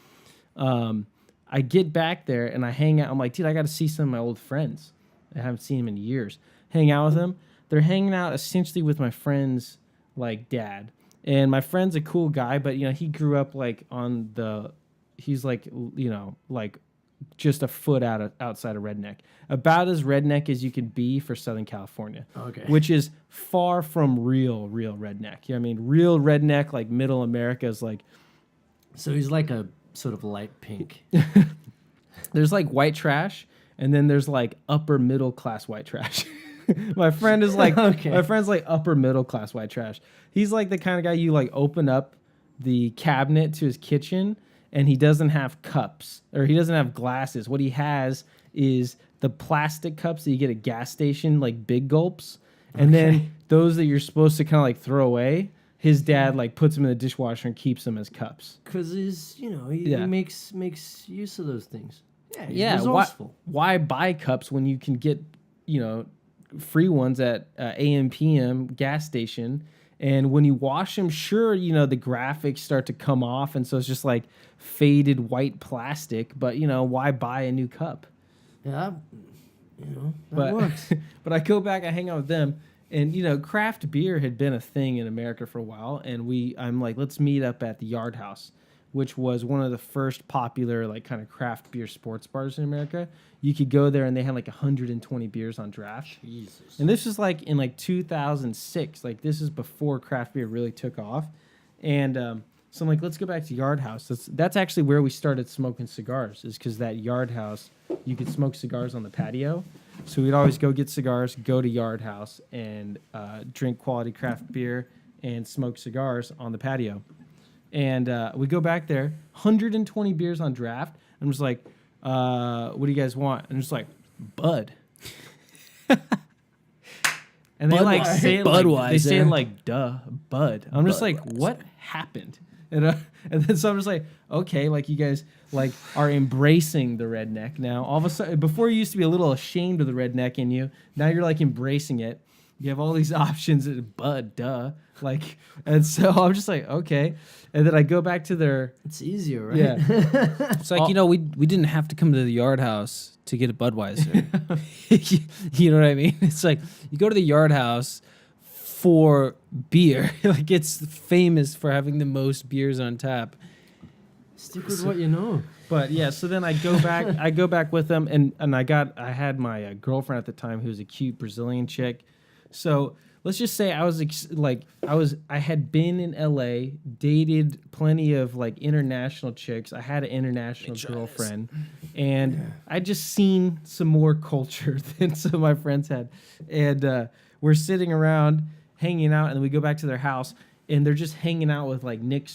I get back there and I hang out. I'm like, dude, I got to see some of my old friends. I haven't seen them in years. Hang out with them. They're hanging out essentially with my friend's like dad. And my friend's a cool guy, but he grew up like he's like, like just a foot outside of redneck. About as redneck as you could be for Southern California. Okay. Which is far from real redneck. You know what I mean? Real redneck, like middle America is like. So he's like a sort of light pink. There's like white trash, and then there's like upper middle class white trash. My friend is like, My friend's like upper middle class white trash. He's like the kind of guy you like open up the cabinet to his kitchen, and he doesn't have cups or he doesn't have glasses. What he has is the plastic cups that you get at gas station, like big gulps, and then those that you're supposed to kind of like throw away. His dad like puts them in the dishwasher and keeps them as cups. Cause he makes use of those things. Yeah, resourceful. Why buy cups when you can get free ones at AM/PM gas station? And when you wash them, sure, the graphics start to come off, and so it's just like faded white plastic. But why buy a new cup? Yeah, that works. But I go back, I hang out with them. And, craft beer had been a thing in America for a while. And I'm like, let's meet up at the Yard House, which was one of the first popular, like, kind of craft beer sports bars in America. You could go there and they had like 120 beers on draft. Jesus. And this was like in like 2006. Like, this is before craft beer really took off. And so I'm like, let's go back to Yard House. That's actually where we started smoking cigars, is because that Yard House, you could smoke cigars on the patio. So we'd always go get cigars, go to Yard House, and drink quality craft beer and smoke cigars on the patio. And we go back there, 120 beers on draft. I'm just like, what do you guys want? And just like, Bud. And they like say it like, they say it like, duh, Bud. I'm just like, what happened? And then so I'm just like, okay, like you guys like are embracing the redneck now. All of a sudden, before you used to be a little ashamed of the redneck in you. Now you're like embracing it. You have all these options. Bud, duh. Like, and so I'm just like, okay. And then I go back to their. It's easier, right? Yeah. It's like, we didn't have to come to the Yard House to get a Budweiser. You know what I mean? It's like you go to the Yard House for beer. Like, it's famous for having the most beers on tap. Stick with what you know. But yeah, so then I go back with them, and I had my girlfriend at the time who was a cute Brazilian chick. So let's just say I had been in LA, dated plenty of like international chicks. I had an international girlfriend, and I'd just seen some more culture than some of my friends had. And we're sitting around hanging out, and then we go back to their house, and they're just hanging out with like Nick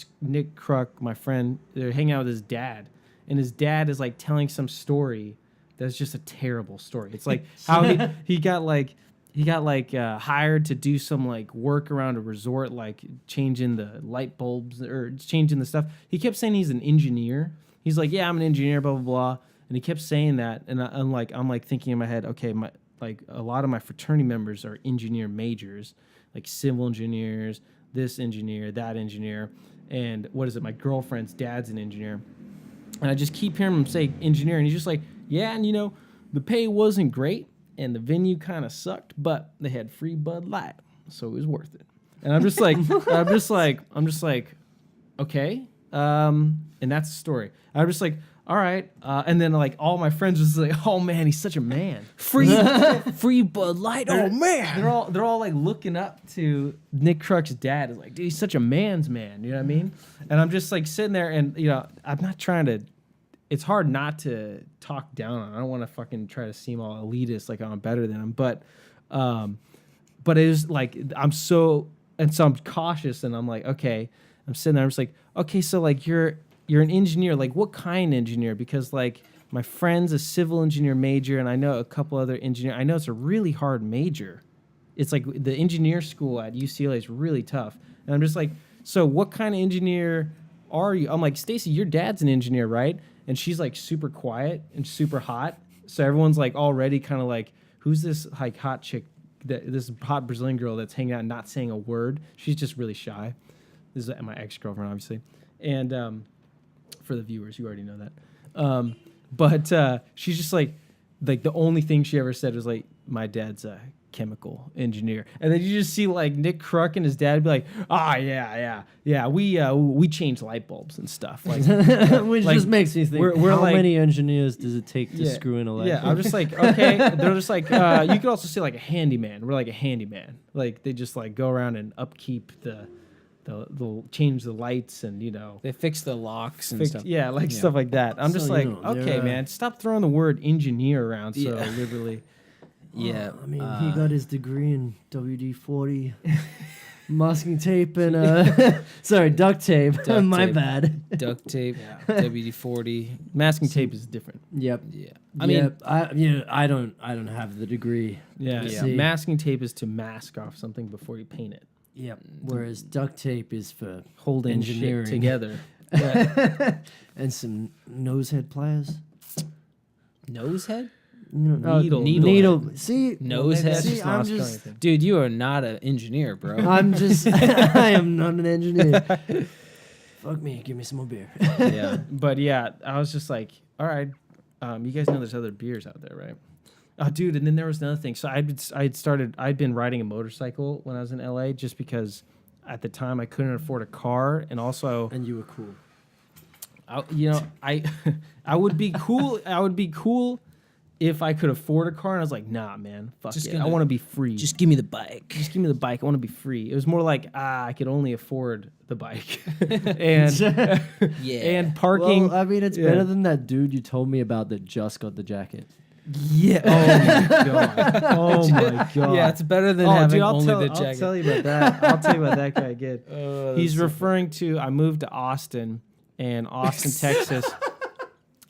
Kruk, my friend. They're hanging out with his dad, and his dad is like telling some story that's just a terrible story. It's like how he got hired to do some like work around a resort, like changing the light bulbs or changing the stuff. He kept saying he's an engineer. He's like, yeah, I'm an engineer, blah blah blah, and he kept saying that, and I'm like thinking in my head, okay, like a lot of my fraternity members are engineer majors, like civil engineers, this engineer, that engineer, and what is it? My girlfriend's dad's an engineer, and I just keep hearing him say engineer, and he's just like, yeah, and the pay wasn't great, and the venue kind of sucked, but they had free Bud Light, so it was worth it. And I'm just like, okay, and that's the story. I'm just like, all right, and then like all my friends was like, oh man, he's such a man. Free Bud Light. Oh man. They're all like looking up to Nick Kruk's dad. Is like, dude, he's such a man's man. You know what I mean? And I'm just like sitting there, and I'm not trying to. It's hard not to talk down on him. I don't want to fucking try to seem all elitist, like I'm better than him. But it is like so I'm cautious, and I'm like, okay. I'm sitting there. I'm just like, okay, so like you're an engineer. Like, what kind of engineer? Because like my friend's a civil engineer major, and I know a couple other engineer. I know it's a really hard major. It's like the engineer school at UCLA is really tough. And I'm just like, so what kind of engineer are you? I'm like, Stacy, your dad's an engineer, right? And she's like super quiet and super hot. So everyone's like already kind of like, who's this like hot chick, this hot Brazilian girl that's hanging out and not saying a word? She's just really shy. This is my ex-girlfriend, obviously. And for the viewers, you already know that. But she's just like the only thing she ever said was like, my dad's a chemical engineer. And then you just see like Nick Kruk and his dad be like, yeah, we change light bulbs and stuff. Like, which like, just makes me think, we're how like, many engineers does it take to screw in a light bulb? Yeah, I'm just like, okay. They're just like, you could also say like a handyman. We're like a handyman. Like they just like go around and upkeep they'll change the lights and they fix the locks and stuff. Yeah, like stuff like that. I'm just like, okay, man, stop throwing the word engineer around so liberally. Yeah, I mean, he got his degree in WD-40, masking tape, and sorry, duct tape. My bad. Duct tape, WD-40. Masking tape is different. Yep. Yeah, I don't have the degree. Yeah. Masking tape is to mask off something before you paint it. Yep. Whereas duct tape is for holding engineering shit together. And some nose head pliers. Nose head? Needle. See, nose head. See, I'm just, dude, you are not an engineer, bro. I'm just, I am not an engineer. Fuck me, give me some more beer. Yeah, but yeah, I was just like, all right, you guys know there's other beers out there, right? Oh, dude, and then there was another thing. So I'd been riding a motorcycle when I was in LA, just because at the time I couldn't afford a car, and also, and you were cool. I would be cool. I would be cool if I could afford a car, and I was like, nah, man, fuck it. I want to be free. Just give me the bike. Just give me the bike. I want to be free. It was more like, I could only afford the bike. and and parking. Well, I mean, it's better than that dude you told me about that just got the jacket. Yeah. Oh my god. Oh my god. Yeah, it's better than having only the jacket. I'll tell you about that. I'll tell you about that guy again. He's referring to, I moved to Austin, and Austin, Texas.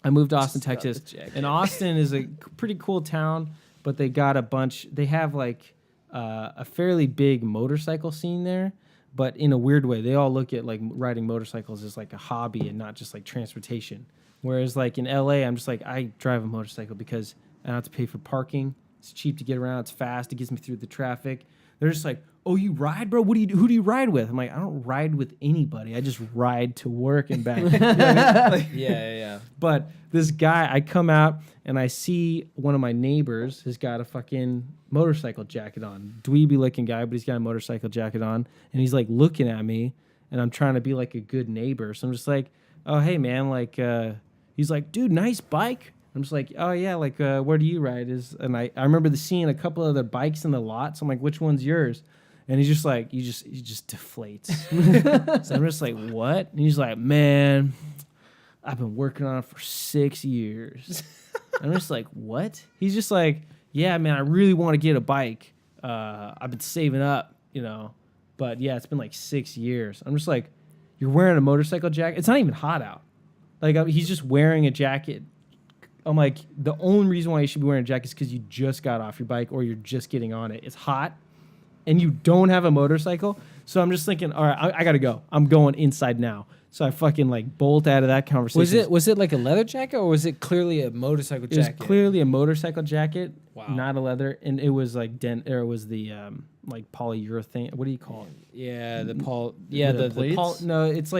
I moved to Austin, Texas, and Austin is a pretty cool town, but they have like a fairly big motorcycle scene there, but in a weird way. They all look at like riding motorcycles as like a hobby and not just like transportation. Whereas like in LA, I'm just like, I drive a motorcycle because I don't have to pay for parking. It's cheap to get around. It's fast. It gets me through the traffic. They're just like, oh, you ride, bro? What do you do? Who do you ride with? I'm like, I don't ride with anybody. I just ride to work and back. You know what I mean? Like, yeah. But this guy, I come out and I see one of my neighbors has got a fucking motorcycle jacket on. Dweeby looking guy, but he's got a motorcycle jacket on. And he's like looking at me, and I'm trying to be like a good neighbor. So I'm just like, oh, hey, man. Like, he's like, dude, nice bike. I'm just like, oh, yeah, like, where do you ride? And I remember seeing a couple other bikes in the lot. So I'm like, which one's yours? And he's just like, he just deflates. So I'm just like, what? And he's like, man, I've been working on it for 6 years. I'm just like, what? He's just like, yeah, man, I really want to get a bike. I've been saving up, but yeah, it's been like 6 years. I'm just like, you're wearing a motorcycle jacket? It's not even hot out. Like, he's just wearing a jacket. I'm like, the only reason why you should be wearing a jacket is because you just got off your bike or you're just getting on it. It's hot, and you don't have a motorcycle. So I'm just thinking, all right, I gotta go. I'm going inside now. So I fucking like bolt out of that conversation. Was it like a leather jacket or was it clearly a motorcycle It was jacket? clearly a motorcycle jacket, Wow. not a leather, and it was like it was the like polyurethane. What do you call it? Yeah, the plates? No, it's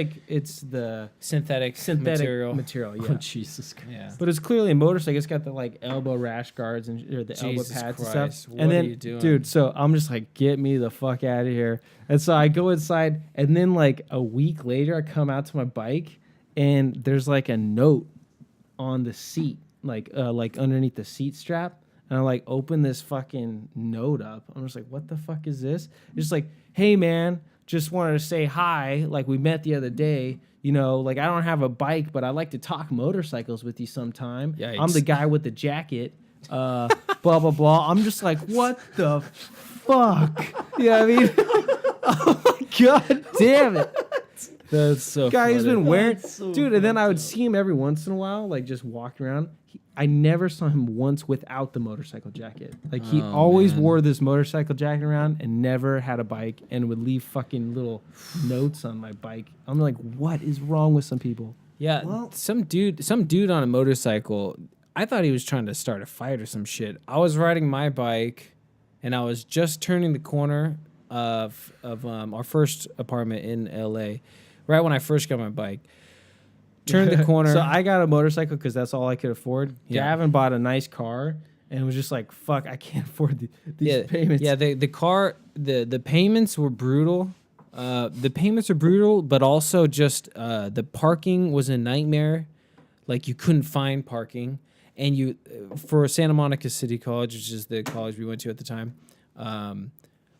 the synthetic material. Oh, Yeah, Jesus Christ. Yeah. but it's clearly a motorcycle. It's got the like elbow rash guards and or the Jesus elbow pads and Christ, stuff. what and are then, you doing? dude, so I'm just like, get me the fuck out of here. And so I go inside, and then like a week later, I come out to my bike, and there's like a note on the seat, like underneath the seat strap. And I like open this fucking note up. I'm just like, what the fuck is this? It's just like, hey man, just wanted to say hi. Like we met the other day. You know, like I don't have a bike, but I like to talk motorcycles with you sometime. Yikes. I'm the guy with the jacket. Blah blah blah. I'm just like, what the fuck? You know what I mean? Oh my god, damn it! That's so Guy who's been wearing, That's so dude. And then I would fucked see him every once in a while, like just walking around. I never saw him once without the motorcycle jacket. Like he Oh, always man. wore this motorcycle jacket around and never had a bike and would leave fucking little notes on my bike. I'm like, what is wrong with some people? Yeah, Well- some dude on a motorcycle. I thought he was trying to start a fight or some shit. I was riding my bike, and I was just turning the corner of our first apartment in L.A. Right when I first got my bike, turned the corner. So I got a motorcycle because that's all I could afford. Yeah. Gavin bought a nice car and was just like, fuck, I can't afford these payments. Yeah, the car, the payments were brutal. The payments were brutal, but also just the parking was a nightmare. Like you couldn't find parking, and you for Santa Monica City College, which is the college we went to at the time,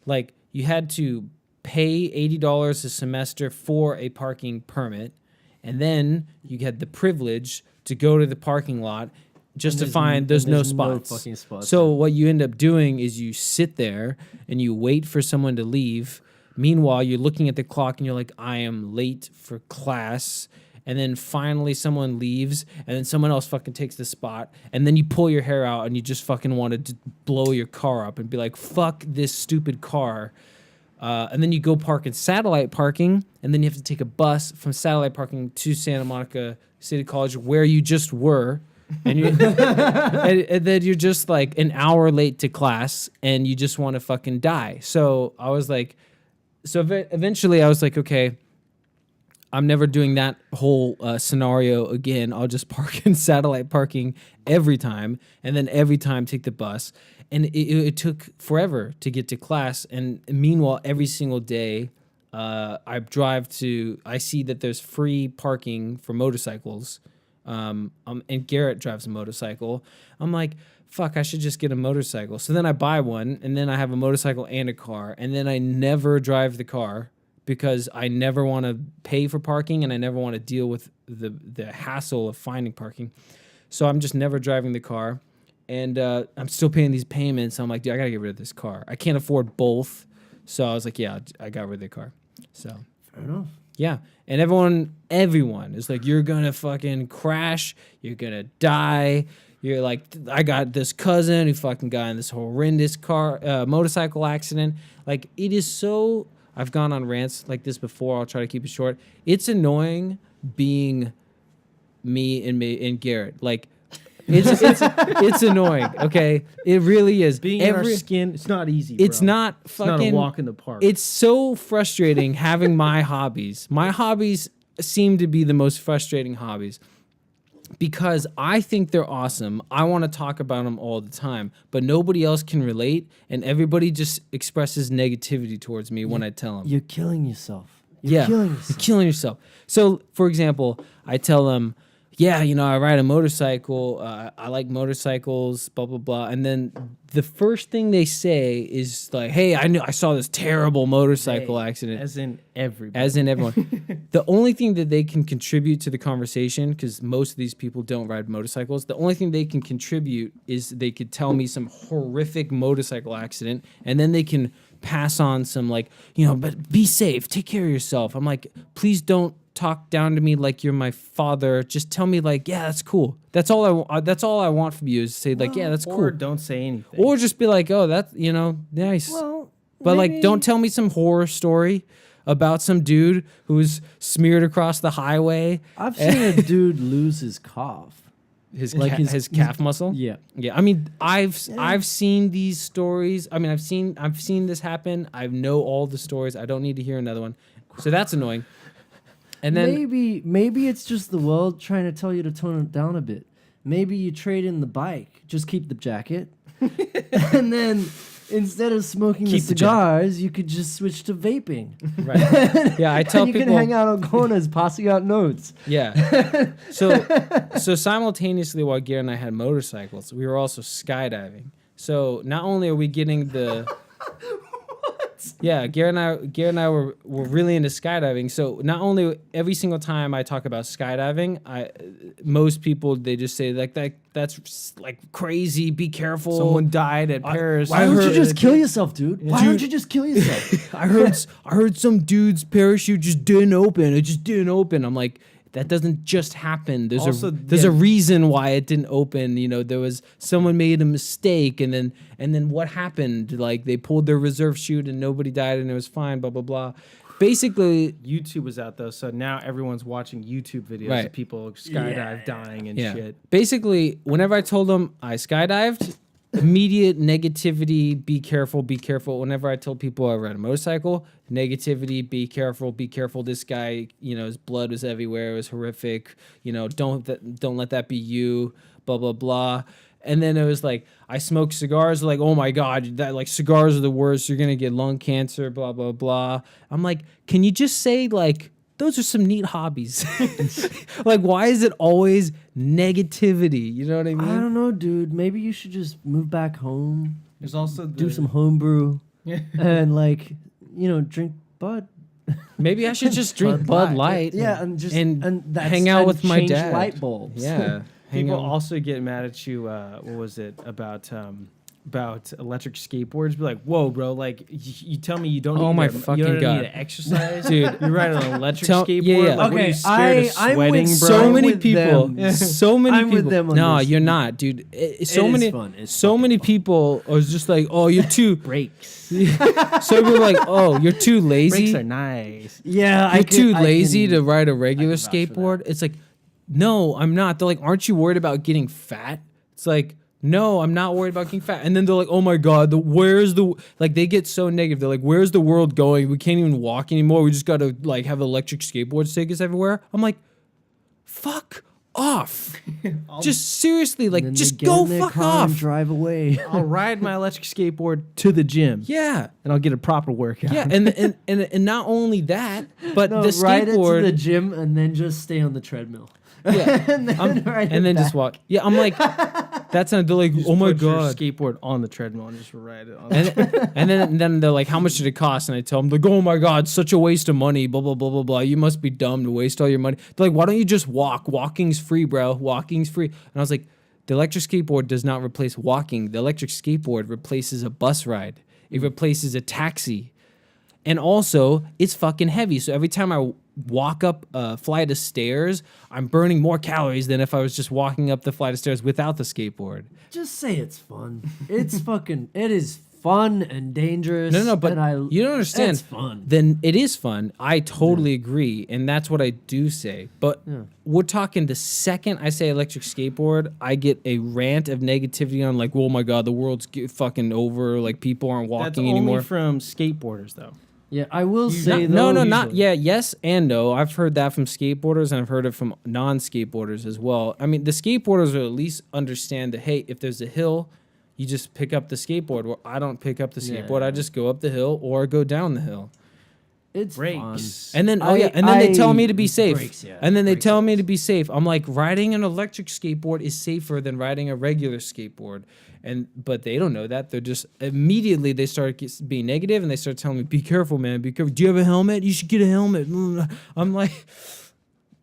like you had to pay $80 a semester for a parking permit, and then you had the privilege to go to the parking lot just to find there's no spots. fucking spots. So what you end up doing is you sit there and you wait for someone to leave. Meanwhile, you're looking at the clock and you're like, I am late for class. And then finally someone leaves and then someone else fucking takes the spot. And then you pull your hair out and you just fucking want to blow your car up and be like, fuck this stupid car. And then you go park in satellite parking, and then you have to take a bus from satellite parking to Santa Monica City College where you just were. And, you, and then you're just like an hour late to class and you just want to fucking die. So I was like, eventually I was like, okay, I'm never doing that whole scenario again. I'll just park in satellite parking every time, and then every time take the bus. And it took forever to get to class. And meanwhile, every single day, I see that there's free parking for motorcycles. And Garrett drives a motorcycle. I'm like, fuck, I should just get a motorcycle. So then I buy one, and then I have a motorcycle and a car, and then I never drive the car because I never want to pay for parking and I never want to deal with the hassle of finding parking. So I'm just never driving the car, and I'm still paying these payments. I'm like, dude, I gotta get rid of this car. I can't afford both. So I was like, yeah, I got rid of the car. So Fair enough. yeah. And everyone is like, you're gonna fucking crash, you're gonna die. You're like, I got this cousin who fucking got in this horrendous motorcycle accident. Like, it is so, I've gone on rants like this before. I'll try to keep it short. It's annoying being me and Garrett. Like, it's annoying. Okay, it really is. Being in our skin, it's not easy. It's bro. not It's fucking. not a walk in the park. It's so frustrating having my hobbies. My hobbies seem to be the most frustrating hobbies because I think they're awesome. I want to talk about them all the time, but nobody else can relate, and everybody just expresses negativity towards me when I tell them. You're killing yourself. You're You're killing yourself. So, for example, I tell them, yeah, I ride a motorcycle. I like motorcycles, blah, blah, blah. And then the first thing they say is like, hey, I saw this terrible motorcycle accident. as in everybody. As in everyone. The only thing that they can contribute to the conversation, because most of these people don't ride motorcycles, the only thing they can contribute is they could tell me some horrific motorcycle accident, and then they can pass on some but be safe, take care of yourself. I'm like, please don't talk down to me like you're my father. Just tell me yeah, that's cool. That's all I want from you is to say yeah, that's or cool. don't say anything. Or just be like, oh, that's nice. Well, But like, maybe- don't tell me some horror story about some dude who's smeared across the highway. I've seen a dude lose his cough. His Like his calf muscle. Yeah. Yeah, I mean, I've seen these stories. I mean, I've seen this happen. I know all the stories. I don't need to hear another one. So that's annoying. And then maybe it's just the world trying to tell you to tone it down a bit. Maybe you trade in the bike, just keep the jacket, and then instead of smoking the Keep the cigars, you could just switch to vaping. right. Yeah, I tell And you people. can hang out on corners, passing out notes. Yeah. So simultaneously while Gary and I had motorcycles, we were also skydiving. So not only are we getting the Yeah, Gary and I were really into skydiving. So not only every single time I talk about skydiving, most people they just say like that's like crazy, be careful. Someone died at Paris. Why don't you just kill yourself, dude? Why Dude. don't you just kill yourself? I heard some dude's parachute just didn't open. It just didn't open. I'm like, that doesn't just happen. There's Also, a reason why it didn't open. You know, there was someone made a mistake, and then what happened? Like they pulled their reserve chute and nobody died and it was fine. Blah blah blah. Basically, YouTube was out though, so now everyone's watching YouTube videos Right. of people skydive dying and yeah. shit. Basically, whenever I told them I skydived, immediate negativity. Be careful. Be careful. Whenever I told people I ride a motorcycle, negativity. Be careful. Be careful. This guy, you know, his blood was everywhere. It was horrific. You know, don't let that be you. Blah blah blah. And then it was like, I smoke cigars. Like, oh my God, that like cigars are the worst. You're gonna get lung cancer. Blah blah blah. I'm like, can you just say like, those are some neat hobbies? Like, why is it always negativity? You know what I mean? I don't know, dude. Maybe you should just move back home, There's also do some homebrew, and like, you know, drink Bud. Maybe I should just drink Bud Light. Yeah, and just and that's, hang out and with my change dad. light bulbs. Yeah. Hang people out. also get mad at you. What was it about electric skateboards? Be like, whoa, bro! Like you tell me you don't. Oh need my to, fucking you don't God. Need to exercise, Dude. You ride an electric Tell- skateboard. yeah, yeah. Like, what are Okay, you scared of I'm with sweating, bro? So I'm many with people. them. So many I'm people. with them on No, this. you're not, dude. So It is many. fun. It's So fucking many fun. people are just like, oh, you're too. Breaks. So people are like, oh, you're too Brakes lazy. are nice. Yeah, You're too lazy to ride a regular vouch for that. skateboard. It's like, no, I'm not. They're like, aren't you worried about getting fat? It's like, no, I'm not worried about getting fat. And then they're like, oh my God, where's the, like, they get so negative. They're like, where's the world going? We can't even walk anymore. We just got to, like, have electric skateboards take us everywhere. I'm like, fuck off. Just seriously, like, just go fuck off. And drive away. I'll ride my electric skateboard to the gym. Yeah. And I'll get a proper workout. Yeah. And not only that, but No, the ride it to skateboard. the gym and then just stay on the treadmill. Yeah. and then, ride and it then just back. walk. Yeah, I'm like, that's not. They're like, Just oh my put your God. skateboard on the treadmill and just ride it. On And then they're like, how much did it cost? And I tell them, like, oh my God, such a waste of money. Blah blah blah blah blah. You must be dumb to waste all your money. They're like, why don't you just walk? Walking's free, bro. Walking's free. And I was like, the electric skateboard does not replace walking. The electric skateboard replaces a bus ride. It replaces a taxi. And also, it's fucking heavy. So every time I walk up a flight of stairs, I'm burning more calories than if I was just walking up the flight of stairs without the skateboard. Just say it's fun. It's fucking. It is fun and dangerous. No, but and you don't understand. It's fun. Then it is fun. I totally agree, and that's what I do say. But we're talking the second I say electric skateboard, I get a rant of negativity on like, oh my God, the world's fucking over. Like people aren't walking That's only anymore. from skateboarders, though. Yeah, I will say though. Not yeah, yes and no. I've heard that from skateboarders, and I've heard it from non-skateboarders as well. I mean, the skateboarders will at least understand that hey, if there's a hill, you just pick up the skateboard. Well, I don't pick up the skateboard. I just go up the hill or go down the hill. It's Brakes. fun. And then they tell me to be safe. Brakes, yeah. And then they Brakes tell me to be safe. I'm like, riding an electric skateboard is safer than riding a regular skateboard. But they don't know that. They're just immediately they start being negative and they start telling me, be careful, man. Be careful. Do you have a helmet? You should get a helmet. I'm like,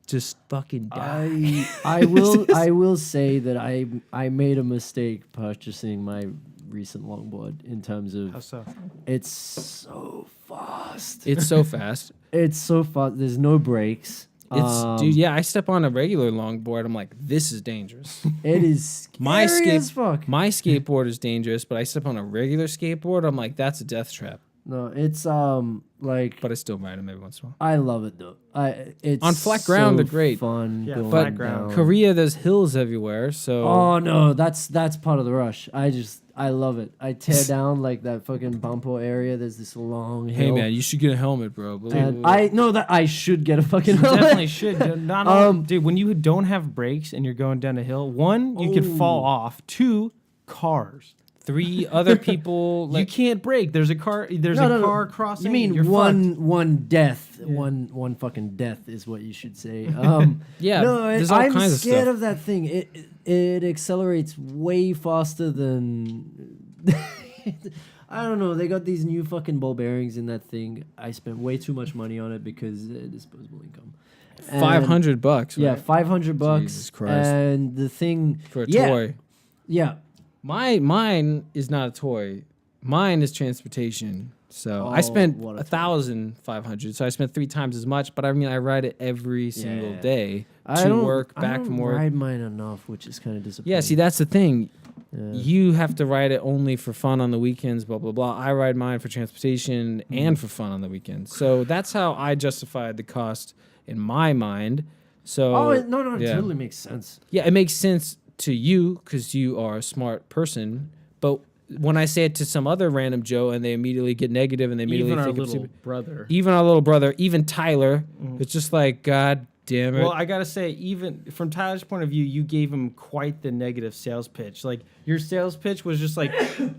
just fucking die. I will say that I made a mistake purchasing my recent longboard in terms How of so? it's so fast. It's so fast. It's so fast. There's no brakes. Dude, yeah, I step on a regular longboard. I'm like, this is dangerous. It is scary as fuck. My skateboard is dangerous, but I step on a regular skateboard. I'm like, that's a death trap. No, it's like But I still ride them every once in a while. I love it though. It's On flat ground, so they're great. Fun, Yeah, going flat ground. down. Korea, there's hills everywhere, so Oh no, that's part of the rush. I love it. I tear down like that fucking Bampo area. There's this long hill. hey man, you should get a helmet, bro. And I know that I should get a fucking You definitely should. Dude, when you don't have brakes and you're going down a hill, one, you could fall off. Two, cars. 3 other people. You can't brake. There's a car. There's a car crossing. You mean you're fucked. one death? One fucking death is what you should say. Yeah, no, there's all I'm kinds of scared stuff. of that thing. It accelerates way faster than. I don't know. They got these new fucking ball bearings in that thing. I spent way too much money on it because disposable income. And- $500, right? Yeah, $500. Jesus Christ. And the thing For a yeah, toy. Yeah. Mine is not a toy. Mine is transportation. So I Oh, spent what a toy. $1,500. So I spent 3 times as much. But I mean, I ride it every single Yeah. day I to don't work, I back don't from work. ride mine enough, which is kind of disappointing. Yeah, see, that's the thing. Yeah. You have to ride it only for fun on the weekends, blah, blah, blah. I ride mine for transportation and for fun on the weekends. So that's how I justified the cost in my mind. So Oh no, it yeah. totally makes sense. Yeah, it makes sense to you because you are a smart person. But when I say it to some other random Joe and they immediately get negative and they immediately Even our think it's little stupid- brother. even our little brother, even Tyler, it's just like, God damn it. Well, I gotta say, even from Tyler's point of view, you gave him quite the negative sales pitch. Like your sales pitch was just like,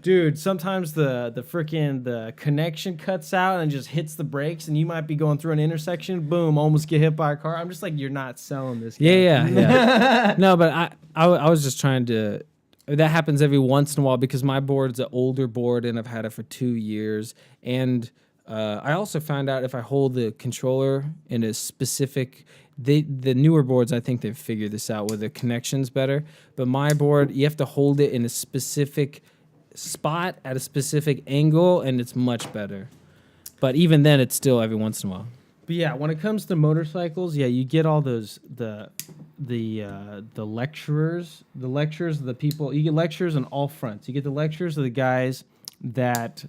dude, sometimes the freaking the connection cuts out and just hits the brakes, and you might be going through an intersection, boom, almost get hit by a car. I'm just like, you're not selling this. Guy. Yeah. No, but I was just trying to. That happens every once in a while because my board's an older board and I've had it for 2 years. And I also found out if I hold the controller in a specific, the newer boards, I think they've figured this out where the connection's better. But my board, you have to hold it in a specific spot at a specific angle, and it's much better. But even then, it's still every once in a while. But yeah, when it comes to motorcycles, yeah, you get all those the lecturers, the people. You get lecturers on all fronts. You get the lecturers of the guys that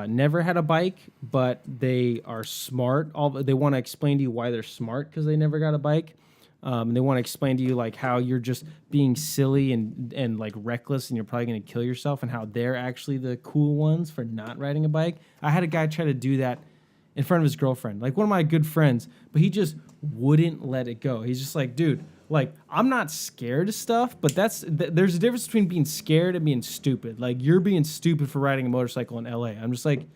never had a bike, but they are smart. They want to explain to you why they're smart because they never got a bike. And they want to explain to you like how you're just being silly and like reckless and you're probably going to kill yourself, and how they're actually the cool ones for not riding a bike. I had a guy try to do that in front of his girlfriend, like one of my good friends, but he just wouldn't let it go. He's just like, dude, like I'm not scared of stuff, but there's a difference between being scared and being stupid. Like you're being stupid for riding a motorcycle in LA. I'm just like,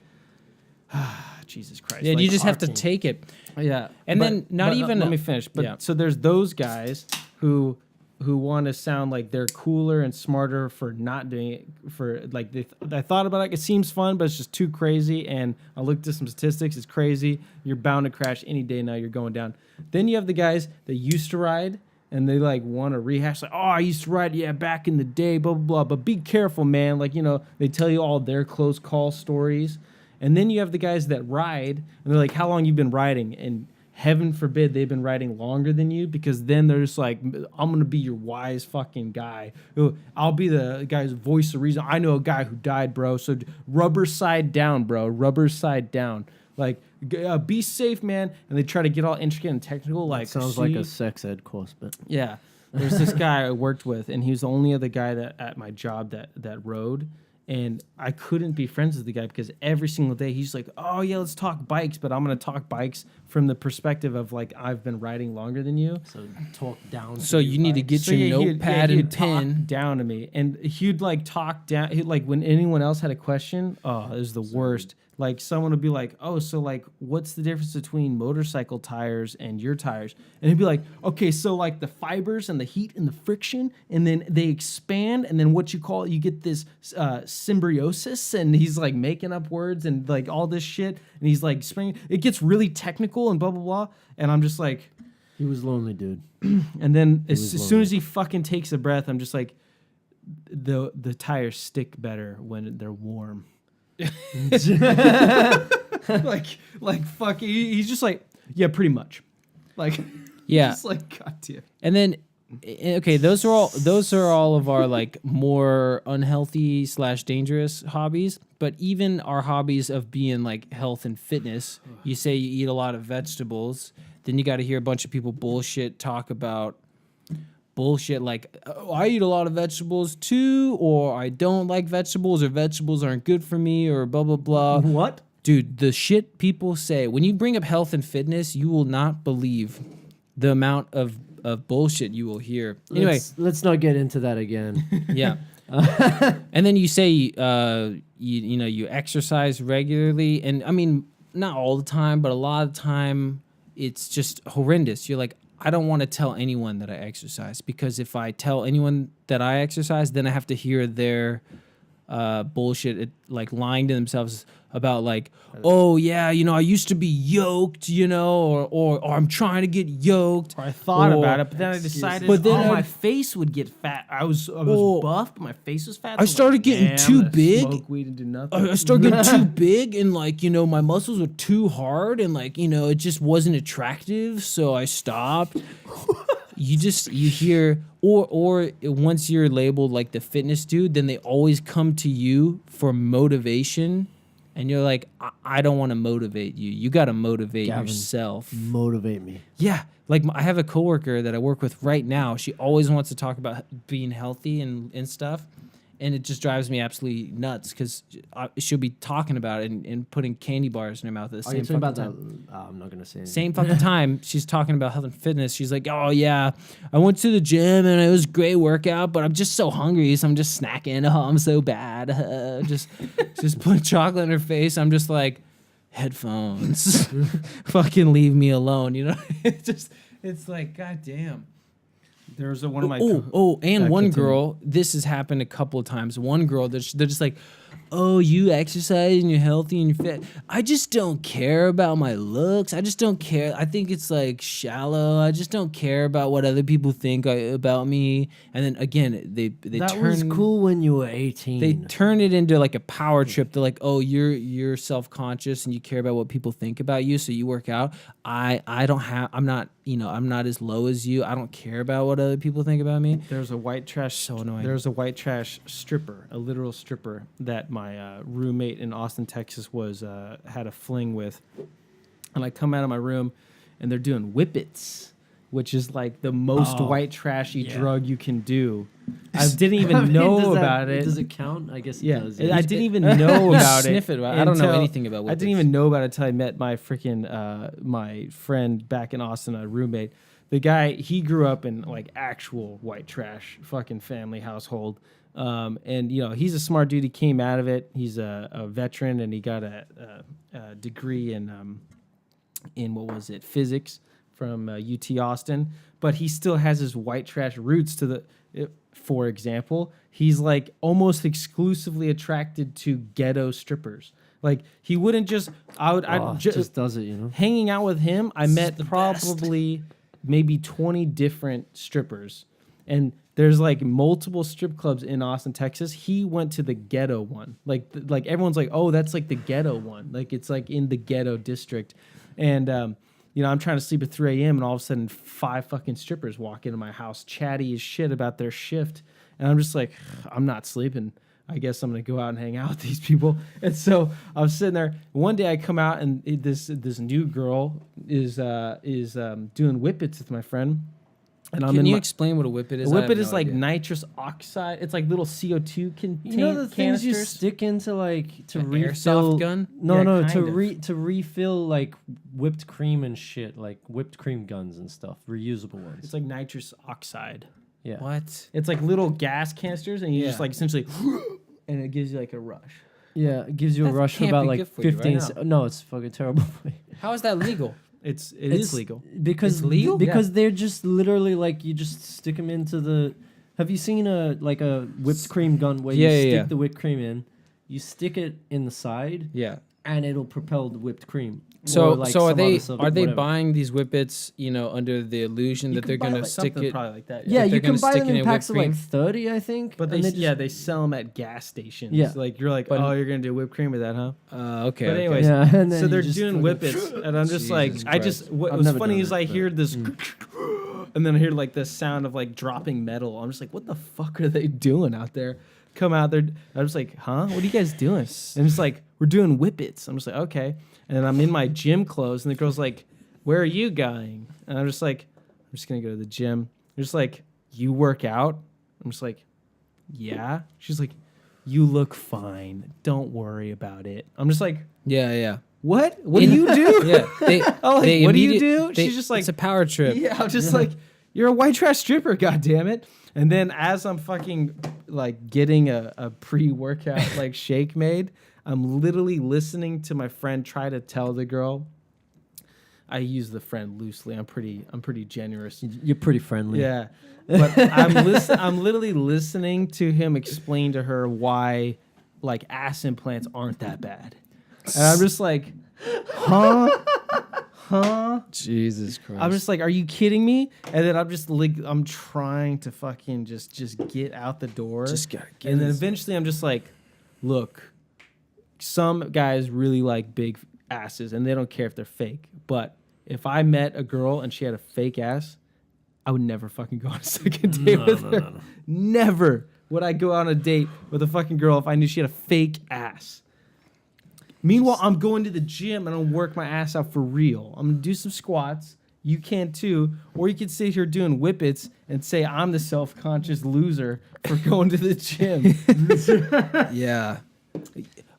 Jesus Christ. Yeah, like, you just have to Octane. take it. Yeah, And then not even- Let me finish. But yeah. so there's those guys who want to sound like they're cooler and smarter for not doing it. For like I thought about it. It seems fun, but it's just too crazy. And I looked at some statistics. It's crazy. You're bound to crash any day now. You're going down. Then you have the guys that used to ride. And they like want to rehash like, oh, I used to ride, yeah, back in the day, blah, blah, blah. But be careful, man. Like, you know, they tell you all their close call stories. And then you have the guys that ride, and they're like, how long you been riding? And heaven forbid they've been riding longer than you, because then they're just like, I'm going to be your wise fucking guy. I'll be the guy's voice of reason. I know a guy who died, bro. So rubber side down, bro. Rubber side down. Like, be safe, man. And they try to get all intricate and technical. Like, Sounds like a sex ed course, but yeah. There's this guy I worked with, and he was the only other guy that at my job that rode. And I couldn't be friends with the guy because every single day he's like, oh, yeah, let's talk bikes. But I'm going to talk bikes from the perspective of, like, I've been riding longer than you. so talk down. So you need to get So your yeah, notepad he'd and pen. talk down to me. And he'd, like, talk down. Like, when anyone else had a question, oh, it was the worst. Like, someone would be like, oh, so, like, what's the difference between motorcycle tires and your tires? And he'd be like, okay, so, like, the fibers and the heat and the friction, and then they expand, and then what you get this symbiosis, and he's, like, making up words and, like, all this shit, and he's, like, it gets really technical and blah, blah, blah, and I'm just like... He was lonely, dude. And then as was soon lonely. as he fucking takes a breath, I'm just like, the tires stick better when they're warm. like fuck. He's just like, yeah, pretty much. Like, Yeah. just like, goddamn. And then Okay, those are all of our like more unhealthy / dangerous hobbies. But even our hobbies of being like health and fitness, you say you eat a lot of vegetables, then you got to hear a bunch of people talk about bullshit like, oh, I eat a lot of vegetables too, or I don't like vegetables, or vegetables aren't good for me, or blah blah blah. What? Dude, the shit people say when you bring up health and fitness, you will not believe the amount of bullshit you will hear. Anyway, let's not get into that again. yeah. And then you say you exercise regularly, and I mean not all the time, but a lot of the time it's just horrendous. You're like, I don't want to tell anyone that I exercise, because if I tell anyone that I exercise, then I have to hear their bullshit, like lying to themselves about like, oh yeah, I used to be yoked, or I'm trying to get yoked. Or I thought about it, but then I decided, But then my face would get fat. I was buff, but my face was fat. I started getting too big. Smoke weed and do nothing. I started getting too big, and like, my muscles were too hard, and like, it just wasn't attractive, so I stopped. You hear, or once you're labeled like the fitness dude, then they always come to you for motivation, and you're like, I don't want to motivate you. You got to motivate Gavin, yourself. Motivate me. Yeah. Like I have a coworker that I work with right now. She always wants to talk about being healthy and stuff. And it just drives me absolutely nuts, because she'll be talking about it and putting candy bars in her mouth at the Are you same talking fucking about time. that? I'm not gonna say anything. Same fucking time she's talking about health and fitness. She's like, oh yeah, I went to the gym and it was a great workout, but I'm just so hungry, so I'm just snacking. Oh, I'm so bad. Just put chocolate in her face. I'm just like, headphones. Fucking leave me alone. It's like, goddamn. There's one of my And one girl, this has happened a couple of times. One girl, they're just like, oh, you exercise and you're healthy and you're fit. I just don't care about my looks. I just don't care. I think it's like shallow. I just don't care about what other people think about me. And then again, they that turn, was cool when you were 18. They turn it into like a power trip. They're like, oh, you're self-conscious and you care about what people think about you, so you work out. I'm not as low as you. I don't care about what other people think about me. There's a white trash. So annoying. There's a white trash stripper, a literal stripper that my roommate in Austin, Texas, had a fling with, and I come out of my room, and they're doing whippets, which is like the most white trashy drug you can do. I didn't even know about it. Does it count? I guess it does. I didn't even know about it. Sniff it. I don't know anything about whippets. I didn't even know about it until I met my freaking my friend back in Austin, a roommate. The guy, he grew up in like actual white trash fucking family household. And he's a smart dude. He came out of it. He's a veteran, and he got a degree in what was it, physics from UT Austin. But he still has his white trash roots for example, he's like almost exclusively attracted to ghetto strippers. Like he wouldn't just. Just does it, Hanging out with him, I met probably maybe 20 different strippers, and there's like multiple strip clubs in Austin, Texas. He went to the ghetto one. Like everyone's like, oh, that's like the ghetto one. Like it's like in the ghetto district. And, I'm trying to sleep at 3 a.m. and all of a sudden 5 fucking strippers walk into my house, chatty as shit about their shift. And I'm just like, I'm not sleeping. I guess I'm going to go out and hang out with these people. And so I was sitting there. One day I come out and this new girl is doing whippets with my friend. And Can you explain what a whippet is? A whippet is like nitrous oxide. It's like little CO2 containers. The things you stick into like to An refill airsoft gun? To refill like whipped cream and shit, like whipped cream guns and stuff, reusable ones. It's like nitrous oxide. Yeah. What? It's like little gas canisters, and you just like essentially, and it gives you like a rush. Yeah, it gives you a rush for can't about be like good for you, 15 right? No, it's fucking terrible for you. How is that legal? It is legal. Because It's legal? Because they're just literally like you just stick them into the. Have you seen a whipped cream gun where you stick the whipped cream in, you stick it in the side, and it'll propel the whipped cream. So are they buying these whippets, under the illusion that they're gonna stick it? Probably like that. Yeah, That you they're can gonna buy stick them it in packs of like 30, I think. But they sell them at gas stations. Yeah. Like you're like, But- you're gonna do whipped cream with that, huh? Okay. But okay. anyways, Yeah, and then so you they're just doing fucking- whippets, and I'm just like, Jesus what I've was never funny done is it, I but- hear this, and then I hear like this sound of like dropping metal. I'm just like, what the fuck are they doing out there? Come out there. I'm just like, huh? What are you guys doing? And it's like, we're doing whippets. I'm just like, okay. And then I'm in my gym clothes, and the girl's like, where are you going? And I'm just like, I'm just gonna go to the gym. They're just like, you work out? I'm just like, yeah. She's like, you look fine. Don't worry about it. I'm just like, Yeah. what? What do you do? Yeah. Oh, like, what do you do? She's just like, it's a power trip. yeah. I'm just like, you're a white trash stripper, goddammit. And then as I'm fucking like getting a pre-workout like shake made, I'm literally listening to my friend try to tell the girl. I use the friend loosely. I'm pretty generous. You're pretty friendly. Yeah. But I'm literally listening to him explain to her why like ass implants aren't that bad. And I'm just like, huh? Jesus Christ. I'm just like, are you kidding me? And then I'm just like, I'm trying to fucking just get out the door. Just get and then this- eventually I'm just like, look, some guys really like big asses and they don't care if they're fake. But if I met a girl and she had a fake ass, I would never fucking go on a second date with her. No. Never would I go on a date with a fucking girl if I knew she had a fake ass. Meanwhile, I'm going to the gym and I'm work my ass out for real. I'm gonna do some squats. You can too. Or you can sit here doing whippets and say I'm the self-conscious loser for going to the gym. Yeah.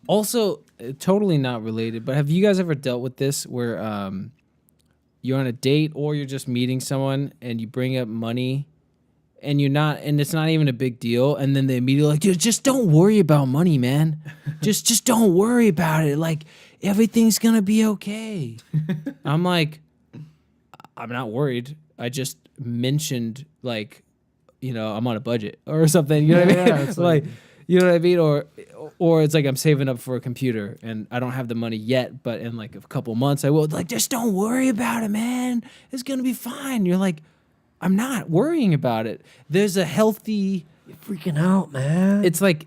Also, totally not related, but have you guys ever dealt with this where you're on a date or you're just meeting someone and you bring up money and it's not even a big deal, and then they immediately like, dude, just don't worry about money, man. just don't worry about it. Like everything's gonna be okay. I'm like, I'm not worried. I just mentioned like, I'm on a budget or something. You know what I mean? Yeah, it's like, you know what I mean? Or it's like I'm saving up for a computer and I don't have the money yet, but in like a couple months I will. Like, just don't worry about it, man. It's gonna be fine. You're like, I'm not worrying about it. There's a healthy. You're freaking out, man. It's like,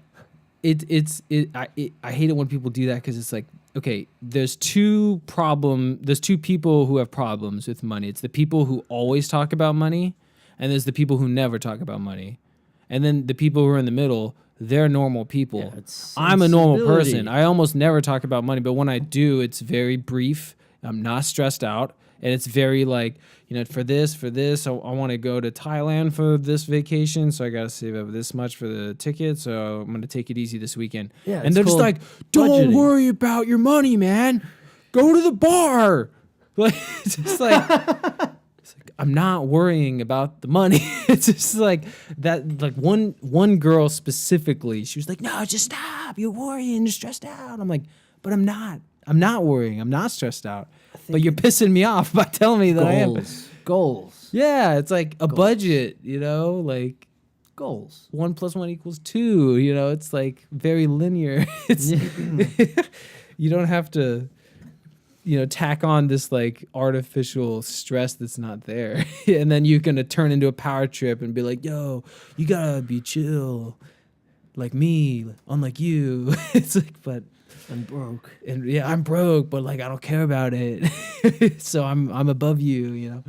I hate it when people do that because it's like, okay, there's two people who have problems with money. It's the people who always talk about money, and there's the people who never talk about money, and then the people who are in the middle. They're normal people. Yeah, it's I'm a normal sensibility. person. I almost never talk about money, but when I do, it's very brief. I'm not stressed out. And it's very like, for this, I want to go to Thailand for this vacation, so I got to save up this much for the ticket, so I'm going to take it easy this weekend. Yeah, and it's they're just called like, don't budgeting. worry about your money, man. Go to the bar. Like, it's just like, I'm not worrying about the money. It's just like that. Like one girl specifically, she was like, "No, just stop. You're worrying. You're stressed out." I'm like, "But I'm not. I'm not worrying. I'm not stressed out. But you're pissing me off by telling me that I am." Goals. Yeah, it's like a budget. Like Goals. 1 + 1 = 2. It's like very linear. It's you don't have to. Tack on this like artificial stress that's not there. And then you're going to turn into a power trip and be like, yo, you gotta be chill. Like me, unlike you. It's like, but I'm broke. And yeah, I'm broke, but like, I don't care about it. So I'm above you,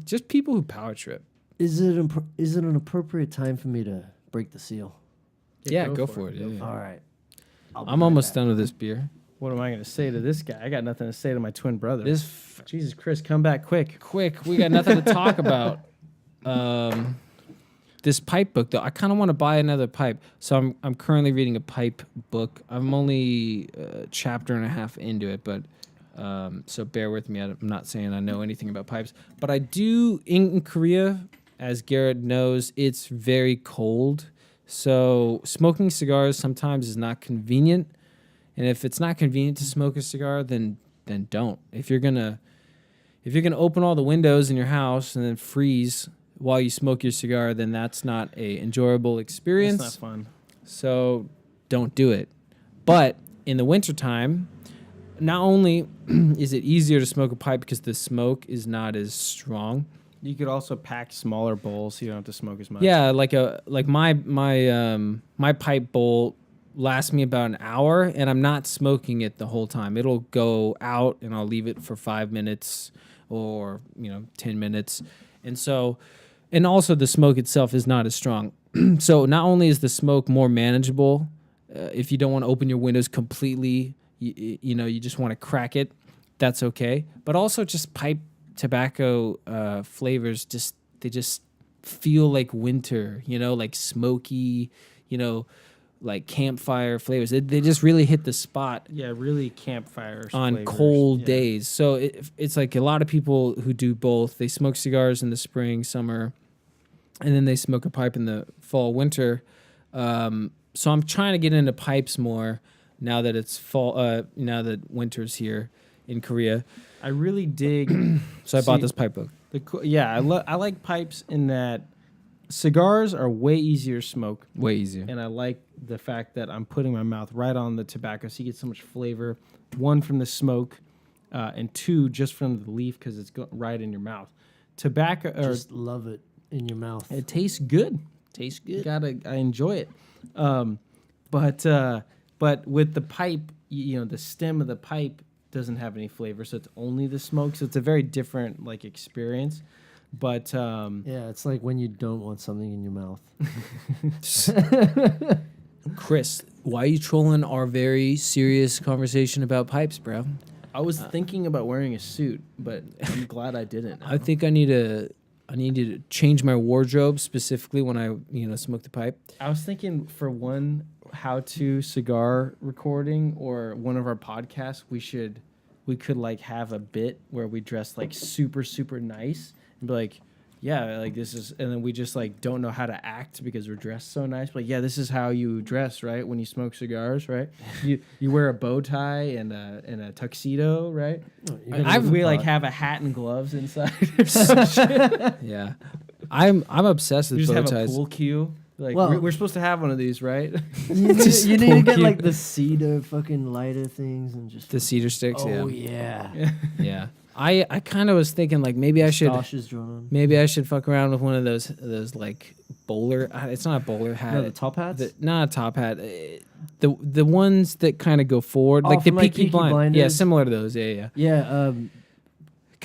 just people who power trip. Is it an appropriate time for me to break the seal? Yeah, go for it. Yeah, yeah. All right. I'm almost done with this beer. What am I going to say to this guy? I got nothing to say to my twin brother. This Jesus, Chris, come back quick. we got nothing to talk about. This pipe book though, I kind of want to buy another pipe. So I'm currently reading a pipe book. I'm only a chapter and a half into it, but so bear with me. I'm not saying I know anything about pipes, but I do. In Korea, as Garrett knows, it's very cold. So smoking cigars sometimes is not convenient. And if it's not convenient to smoke a cigar, then don't. If you're gonna open all the windows in your house and then freeze while you smoke your cigar, then that's not a enjoyable experience. It's not fun. So don't do it. But in the wintertime, not only is it easier to smoke a pipe because the smoke is not as strong. You could also pack smaller bowls so you don't have to smoke as much. Yeah, like my pipe bowl lasts me about an hour, and I'm not smoking it the whole time. It'll go out, and I'll leave it for 5 minutes or 10 minutes, And so, and also the smoke itself is not as strong. So not only is the smoke more manageable, if you don't want to open your windows completely, you know, you just want to crack it, that's okay. But also just pipe tobacco flavors, they just feel like winter, you know, like smoky, you know, like campfire flavors. They just really hit the spot. Yeah, really campfire On flavors. cold days. So it's like a lot of people who do both. They smoke cigars in the spring, summer, and then they smoke a pipe in the fall, winter. So I'm trying to get into pipes more now that it's fall. Now that winter's here in Korea. I really dig. So I bought this pipe book. I like pipes in that cigars are way easier to smoke. Way easier. And I like the fact that I'm putting my mouth right on the tobacco, so you get so much flavor. One, from the smoke, and two, just from the leaf because it's right in your mouth. Tobacco, Just love it in your mouth. it tastes good. Tastes good. I enjoy it. But with the pipe, you know, the stem of the pipe doesn't have any flavor, so it's only the smoke. So it's a very different like experience. But Yeah, it's like when you don't want something in your mouth. Chris, why are you trolling our very serious conversation about pipes, bro? I was thinking about wearing a suit, but I'm glad I didn't. I think I need to change my wardrobe specifically when I, you know, smoke the pipe. I was thinking for one how-to cigar recording or one of our podcasts, we could like have a bit where we dress like super, super nice and be like, yeah, like this is, and then we just like don't know how to act because we're dressed so nice. But yeah, this is how you dress, right? When you smoke cigars, right? You wear a bow tie and a tuxedo, right? We like have a hat and gloves inside. Or some shit. Yeah, I'm obsessed We with just bow have ties. a pool cue. Like Well- we're supposed to have one of these, right? You need to get poke like the cedar fucking lighter things and just. The cedar sticks. Oh yeah, yeah. yeah. I kind of was thinking like maybe I should Drawn fuck around with one of those like bowler. It's not a bowler hat. on. No, the top hats. Not a top hat. The ones that kind of go forward, Oh, like the from, like, Peaky Peaky Blinders. Yeah, Blinders? similar to those. Yeah. Yeah.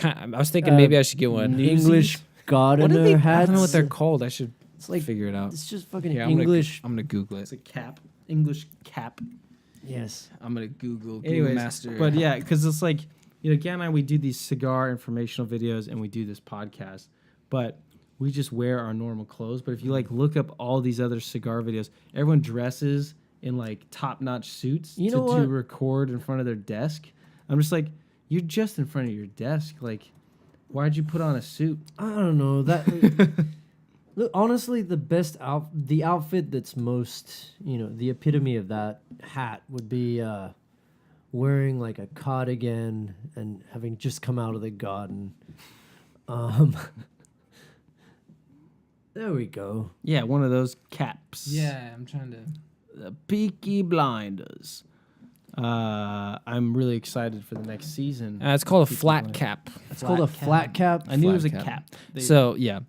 I was thinking maybe I should get one. English gardener What are they? hats. I don't know what they're called. I should It's like figure it out. it's just fucking Yeah, English. I'm gonna Google It's it. a cap, English cap. Yes. I'm gonna Google Anyways, Master. but yeah, because it's like, you know, Gan and I, we do these cigar informational videos and we do this podcast, but we just wear our normal clothes. But if you like look up all these other cigar videos, everyone dresses in like top-notch suits You know to what? record in front of their desk. I'm just like, you're just in front of your desk. Like, why'd you put on a suit? I don't know that. Look, honestly, the outfit that's most, you know, the epitome of that hat would be wearing like a cardigan and having just come out of the garden. There we go. Yeah, one of those caps. yeah, I'm trying to. The Peaky Blinders. I'm really excited for the next season. It's called a People flat like- cap. It's called a flat cap. I knew it was a Flat cap. So yeah,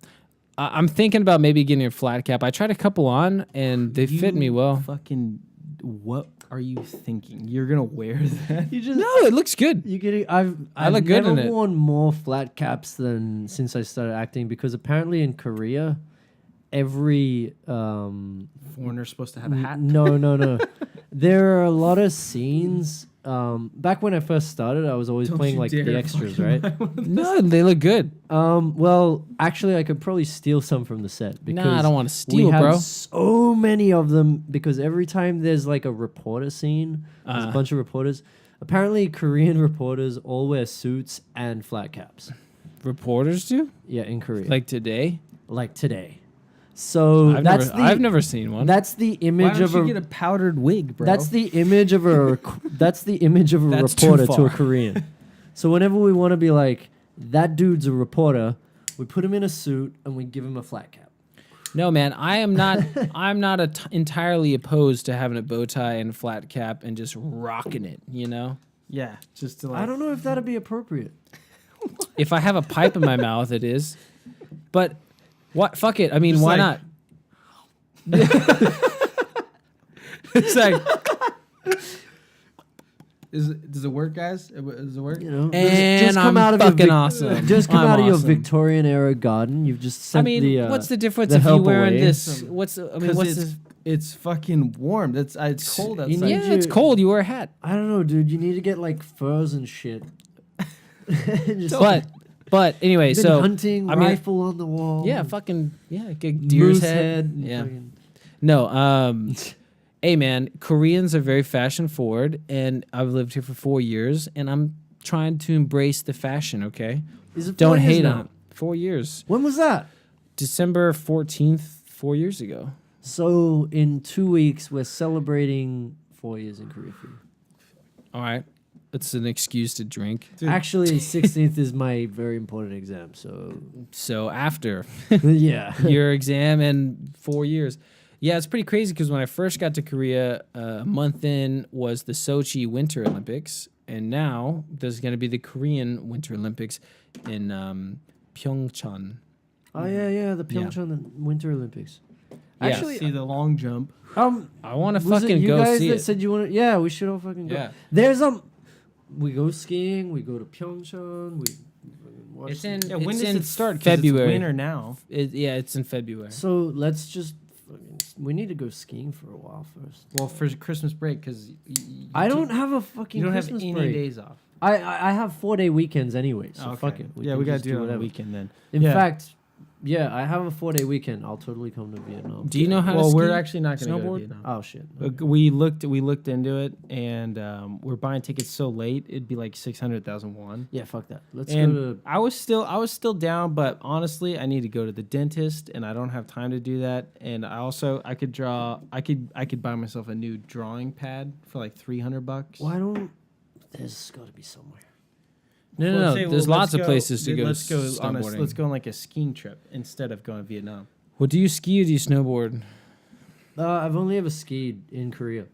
I'm thinking about maybe getting a flat cap. I tried a couple on and they fit me well. Fucking, what are you thinking? You're gonna wear that? You just No, it looks good. You getting? I've look good never in it. worn more flat caps than since I started acting because apparently in Korea, every Foreigner's supposed to have a hat. No. There are a lot of scenes. Back when I first started, I was always Don't playing you like dare the extras, right? No, they look good. Well, actually, I could probably steal some from the set because Nah, I don't want to we steal, have bro. so many of them because every time there's like a reporter scene, there's a bunch of reporters. Apparently, Korean reporters all wear suits and flat caps. Reporters do Yeah, in Korea, like today. like today. So I've never seen one. That's the Why image don't of you a. get a powdered wig, bro? That's the image of a. That's the image of a That's too reporter to a far. Korean. So whenever we want to be like, that dude's a reporter, we put him in a suit and we give him a flat cap. No, man, I am not. I'm not entirely opposed to having a bow tie and a flat cap and just rocking it. You know, yeah, just to like. I don't know if that'd be appropriate. if I have a pipe in my mouth, it is. But what? Fuck it. I mean, Just why like- not? It's like Does it work, guys? Does it work? You know, And I'm fucking awesome. Just come I'm out of your awesome. Victorian era garden. You've just sent what's the difference the if you help wearing away. this? What's the? It's fucking warm. It's cold You outside. need Yeah, it's cold. You wear a hat. I don't know, dude. You need to get like furs and shit. Just But anyway, been so hunting, I mean, rifle on the wall. get deer's Moose head. head. Yeah. fucking- No, hey man, Koreans are very fashion forward, and I've lived here for 4 years, and I'm trying to embrace the fashion. Okay, Is it don't 4 years hate now? on it. 4 years, When was that? December 14th, 4 years ago. So in 2 weeks, we're celebrating 4 years in Korea for you. All right, it's an excuse to drink. Dude. Actually, 16th is my very important exam. So So after yeah, your exam and 4 years. Yeah, it's pretty crazy because when I first got to Korea, a month in was the Sochi Winter Olympics, and now there's going to be the Korean Winter Olympics in Pyeongchang. oh yeah, the Yeah. Pyeongchang Winter Olympics. Yeah. Actually, See the long jump. I want to was it fucking you go guys see that it. said you want to? Yeah, we should all fucking go. Yeah. There's we go skiing. We go to Pyeongchang. We fucking watch. It's in, Yeah, when it's does in it start? 'Cause February. It's winter now. Yeah, it's in February. So let's just. We need to go skiing for a while first. Well, for Christmas break, because I don't have a fucking. You don't have Christmas any break. days off. I have 4-day weekends anyway, so Okay. fuck it. We can gotta just do it on the whatever. weekend then. In Yeah. fact, yeah, I have a 4-day weekend. I'll totally come to Vietnam. Do you know how to Well, ski? we're actually not going to go to snowboard? Vietnam. Oh shit. We looked into it, and we're buying tickets so late. It'd be like 600,000 won. Yeah, fuck that. Let's And go to. I was still down, but honestly, I need to go to the dentist, and I don't have time to do that. And I could draw. I could buy myself a new drawing pad for like $300. Why don't? There's got to be somewhere. No. There's let's lots of go- places to dude, go. Let's go on snowboarding. let's go on like a skiing trip instead of going to Vietnam. Well, do you ski or do you snowboard? I've only ever skied in Korea,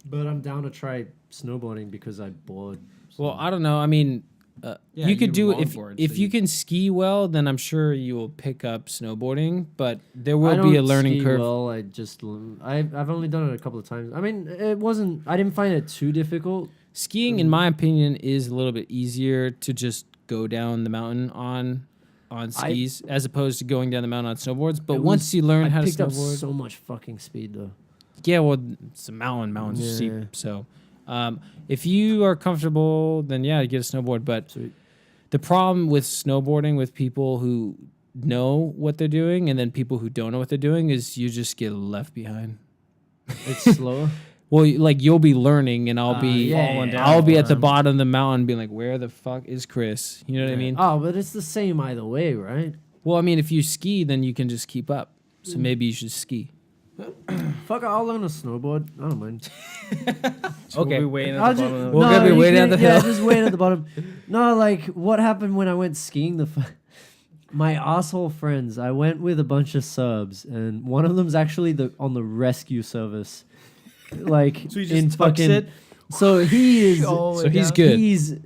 but I'm down to try snowboarding because I'm bored. Well, I don't know. I mean, Yeah, you could you do it longboard, if so you you- can ski well. Then I'm sure you will pick up snowboarding, but there I will don't be a learning ski curve. Well, I've only done it a couple of times. I mean, it wasn't. I didn't find it too difficult. Skiing, in my opinion, is a little bit easier to just go down the mountain on skis as opposed to going down the mountain on snowboards. But It once was- you learn I how to picked up snowboard, so much fucking speed though. yeah, well, it's a mountain. Mountains are steep. Yeah. So, if you are comfortable, then yeah, get a snowboard. But Sweet. the problem with snowboarding with people who know what they're doing and then people who don't know what they're doing is you just get left behind. It's slower. Well, like you'll be learning and I'll be yeah, falling yeah. down I'll be all at the time. bottom of the mountain being like, where the fuck is Chris? You know what I mean? Oh, but it's the same either way, right? Well, I mean, if you ski, then you can just keep up. So maybe you should ski. Fuck, I'll learn a snowboard. I don't mind. So Okay. we'll be waiting at I'll the just, bottom of We're gonna be you waiting at can- the yeah, hill. just wait at the bottom. No, like what happened when I went skiing? My asshole friends. I went with a bunch of subs, and one of them's actually on the rescue service. Like So he just in tucks fucking. it So he is. all the So way he's down? good.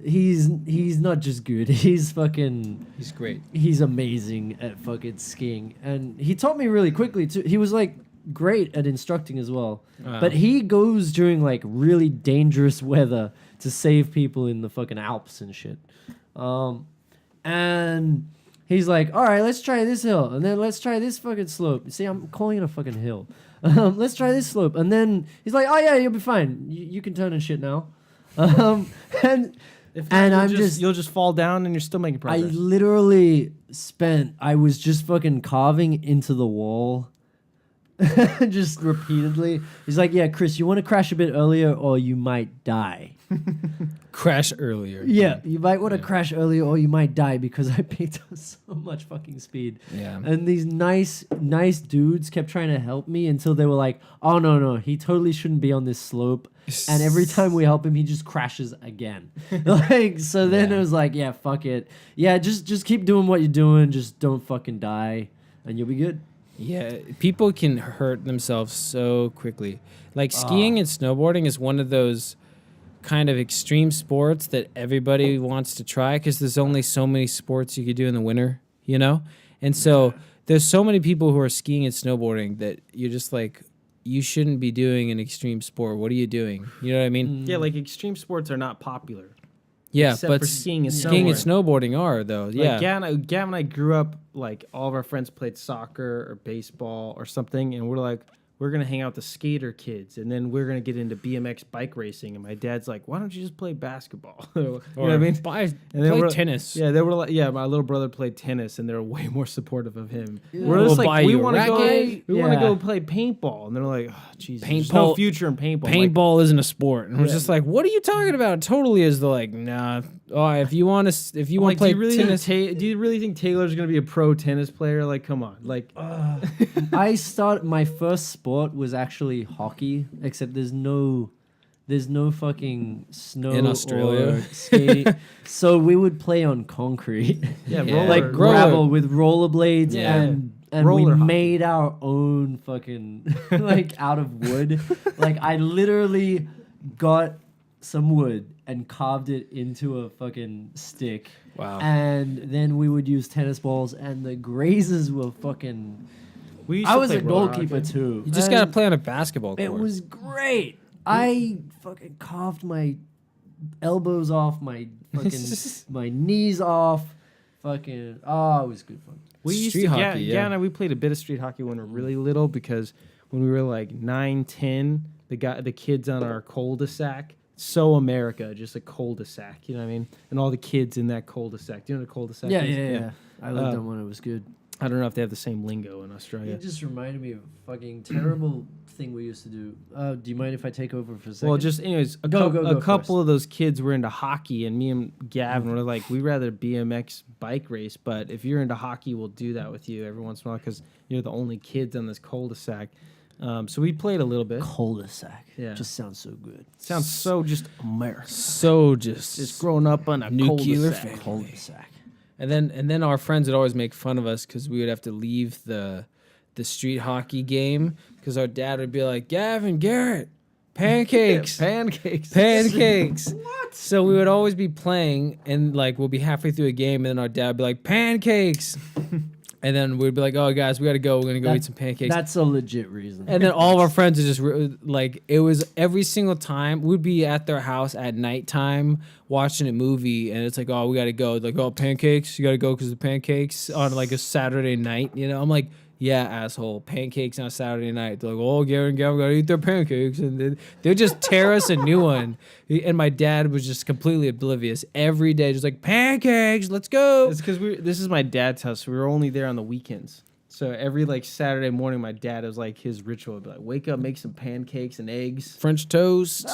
He's not just good. He's fucking. He's great. He's amazing at fucking skiing, and he taught me really quickly too. He was like great at instructing as well. But he goes during like really dangerous weather to save people in the fucking Alps and shit. And he's like, all right, let's try this hill, and then let's try this fucking slope. See, I'm calling it a fucking hill. Let's try this slope, and then he's like, oh yeah, you'll be fine. You can turn and shit now. And If not, and you'll I'm just you'll just fall down and you're still making I progress. literally I was just fucking carving into the wall. Just repeatedly. He's like, yeah, Chris, you want to crash a bit earlier or you might die. Crash earlier. Yeah, you might want to crash earlier or you might die because I picked up so much fucking speed. Yeah. And these nice dudes kept trying to help me until they were like, oh, no, he totally shouldn't be on this slope. And every time we help him, he just crashes again. Like, so then it was like, yeah, fuck it. Yeah, just keep doing what you're doing. Just don't fucking die and you'll be good. Yeah, people can hurt themselves so quickly. Like skiing and snowboarding is one of those kind of extreme sports that everybody wants to try because there's only so many sports you could do in the winter, you know? And so there's so many people who are skiing and snowboarding that you're just like, you shouldn't be doing an extreme sport. What are you doing? You know what I mean? Yeah, like extreme sports are not popular. Yeah, Except but for skiing and snowboarding are though. Like Yeah, Gavin and I grew up like all of our friends played soccer or baseball or something, and we're like, we're gonna hang out with the skater kids, and then we're gonna get into BMX bike racing. And my dad's like, why don't you just play basketball? You know what I mean? Play we're- tennis. Yeah, they were like, yeah, my little brother played tennis, and they're way more supportive of him. Yeah. We're just We'll buy like, we you a want to go, racket. we want to Yeah. go play paintball, and they're like, oh, Jesus, there's no Paintball- future in paintball. I'm like, Paintball isn't a sport, and I was Yeah. just like, "What are you talking about?" Totally is the like, nah. Oh, if you want to, if you want to play do you really tennis, do you really think Taylor's gonna be a pro tennis player? Like, come on, like. My first sport was actually hockey, except there's no fucking snow In Australia. or skating. So we would play on concrete. Yeah, Yeah. roller, Like Roller- gravel with rollerblades Yeah. and we Roller hockey. made our own fucking like out of wood. Like I literally got some wood and carved it into a fucking stick. wow. And then we would use tennis balls and the grazes were fucking we used I to was play a roller goalkeeper hockey. too. You just And gotta play on a basketball court. it was great. I fucking carved my elbows off, my fucking my knees off. Fucking it was good fun. We used Street to, hockey, yeah. and I, we played a bit of street hockey when we were really little because when we were like 9, 10, the kids on our cul-de-sac, so America, just a cul-de-sac, you know what I mean? And all the kids in that cul-de-sac. Do you know what a cul-de-sac Yeah, is? yeah, yeah. I lived on one. It was good. I don't know if they have the same lingo in Australia. It just reminded me of a fucking terrible thing we used to do. Do you mind if I take over for a second? Well, just anyways, a Go couple first. of those kids were into hockey, and me and Gavin were like, we'd rather BMX bike race, but if you're into hockey, we'll do that with you every once in a while because you're the only kids on this cul-de-sac. So we played a little bit. cul-de-sac. Yeah. Just sounds so good. Sounds so just American. so just Growing up on a nuclear cul-de-sac. family. Cul-de-sac. And then our friends would always make fun of us because we would have to leave the street hockey game because our dad would be like, Gavin, Garrett, pancakes, Pancakes. pancakes. What? So we would always be playing and like we'll be halfway through a game and then our dad would be like, pancakes. And then we'd be like, oh guys, we got to go. We're going to go eat some pancakes. That's a legit reason. And then all of our friends are just like, it was every single time we'd be at their house at nighttime watching a movie, and it's like, oh, we got to go. Like, oh, pancakes, you got to go because of the pancakes on like a Saturday night. You know, I'm like, yeah, asshole, pancakes on a Saturday night. They're like, oh, Gary and Gavin got to eat their pancakes, and they'd just tear us a new one. And my dad was just completely oblivious every day, just like pancakes, let's go. It's because this is my dad's house. So we were only there on the weekends. So every like Saturday morning, my dad was like his ritual would be like, wake up, make some pancakes and eggs. French toast.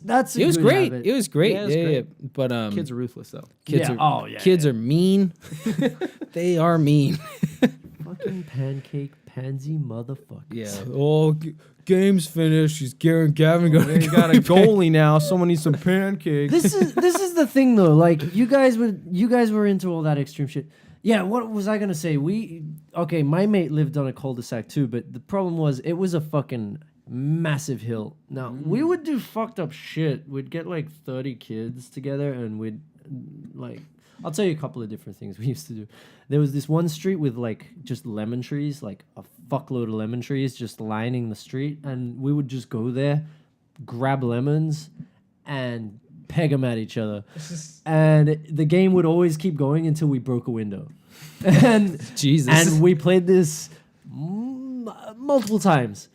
That's a It was good great. habit. It was great. Yeah, it was Yeah, great. yeah. But Kids are ruthless though. kids Yeah. are Oh, yeah, kids yeah. are mean. They are mean. Fucking pancake pansy motherfucker. Yeah. Oh, game's finished. She's Gary and Gavin going We got a goalie now. Someone needs some pancakes. This is the thing though. Like you guys were into all that extreme shit. Yeah, what was I gonna say? My mate lived on a cul-de-sac too, but the problem was it was a fucking massive hill. Now we would do fucked up shit. We'd get like 30 kids together and we'd like I'll tell you a couple of different things we used to do. There was this one street with like just lemon trees, like a fuckload of lemon trees just lining the street, and we would just go there, grab lemons, and peg them at each other. And the game would always keep going until we broke a window. And Jesus. and we played this multiple times.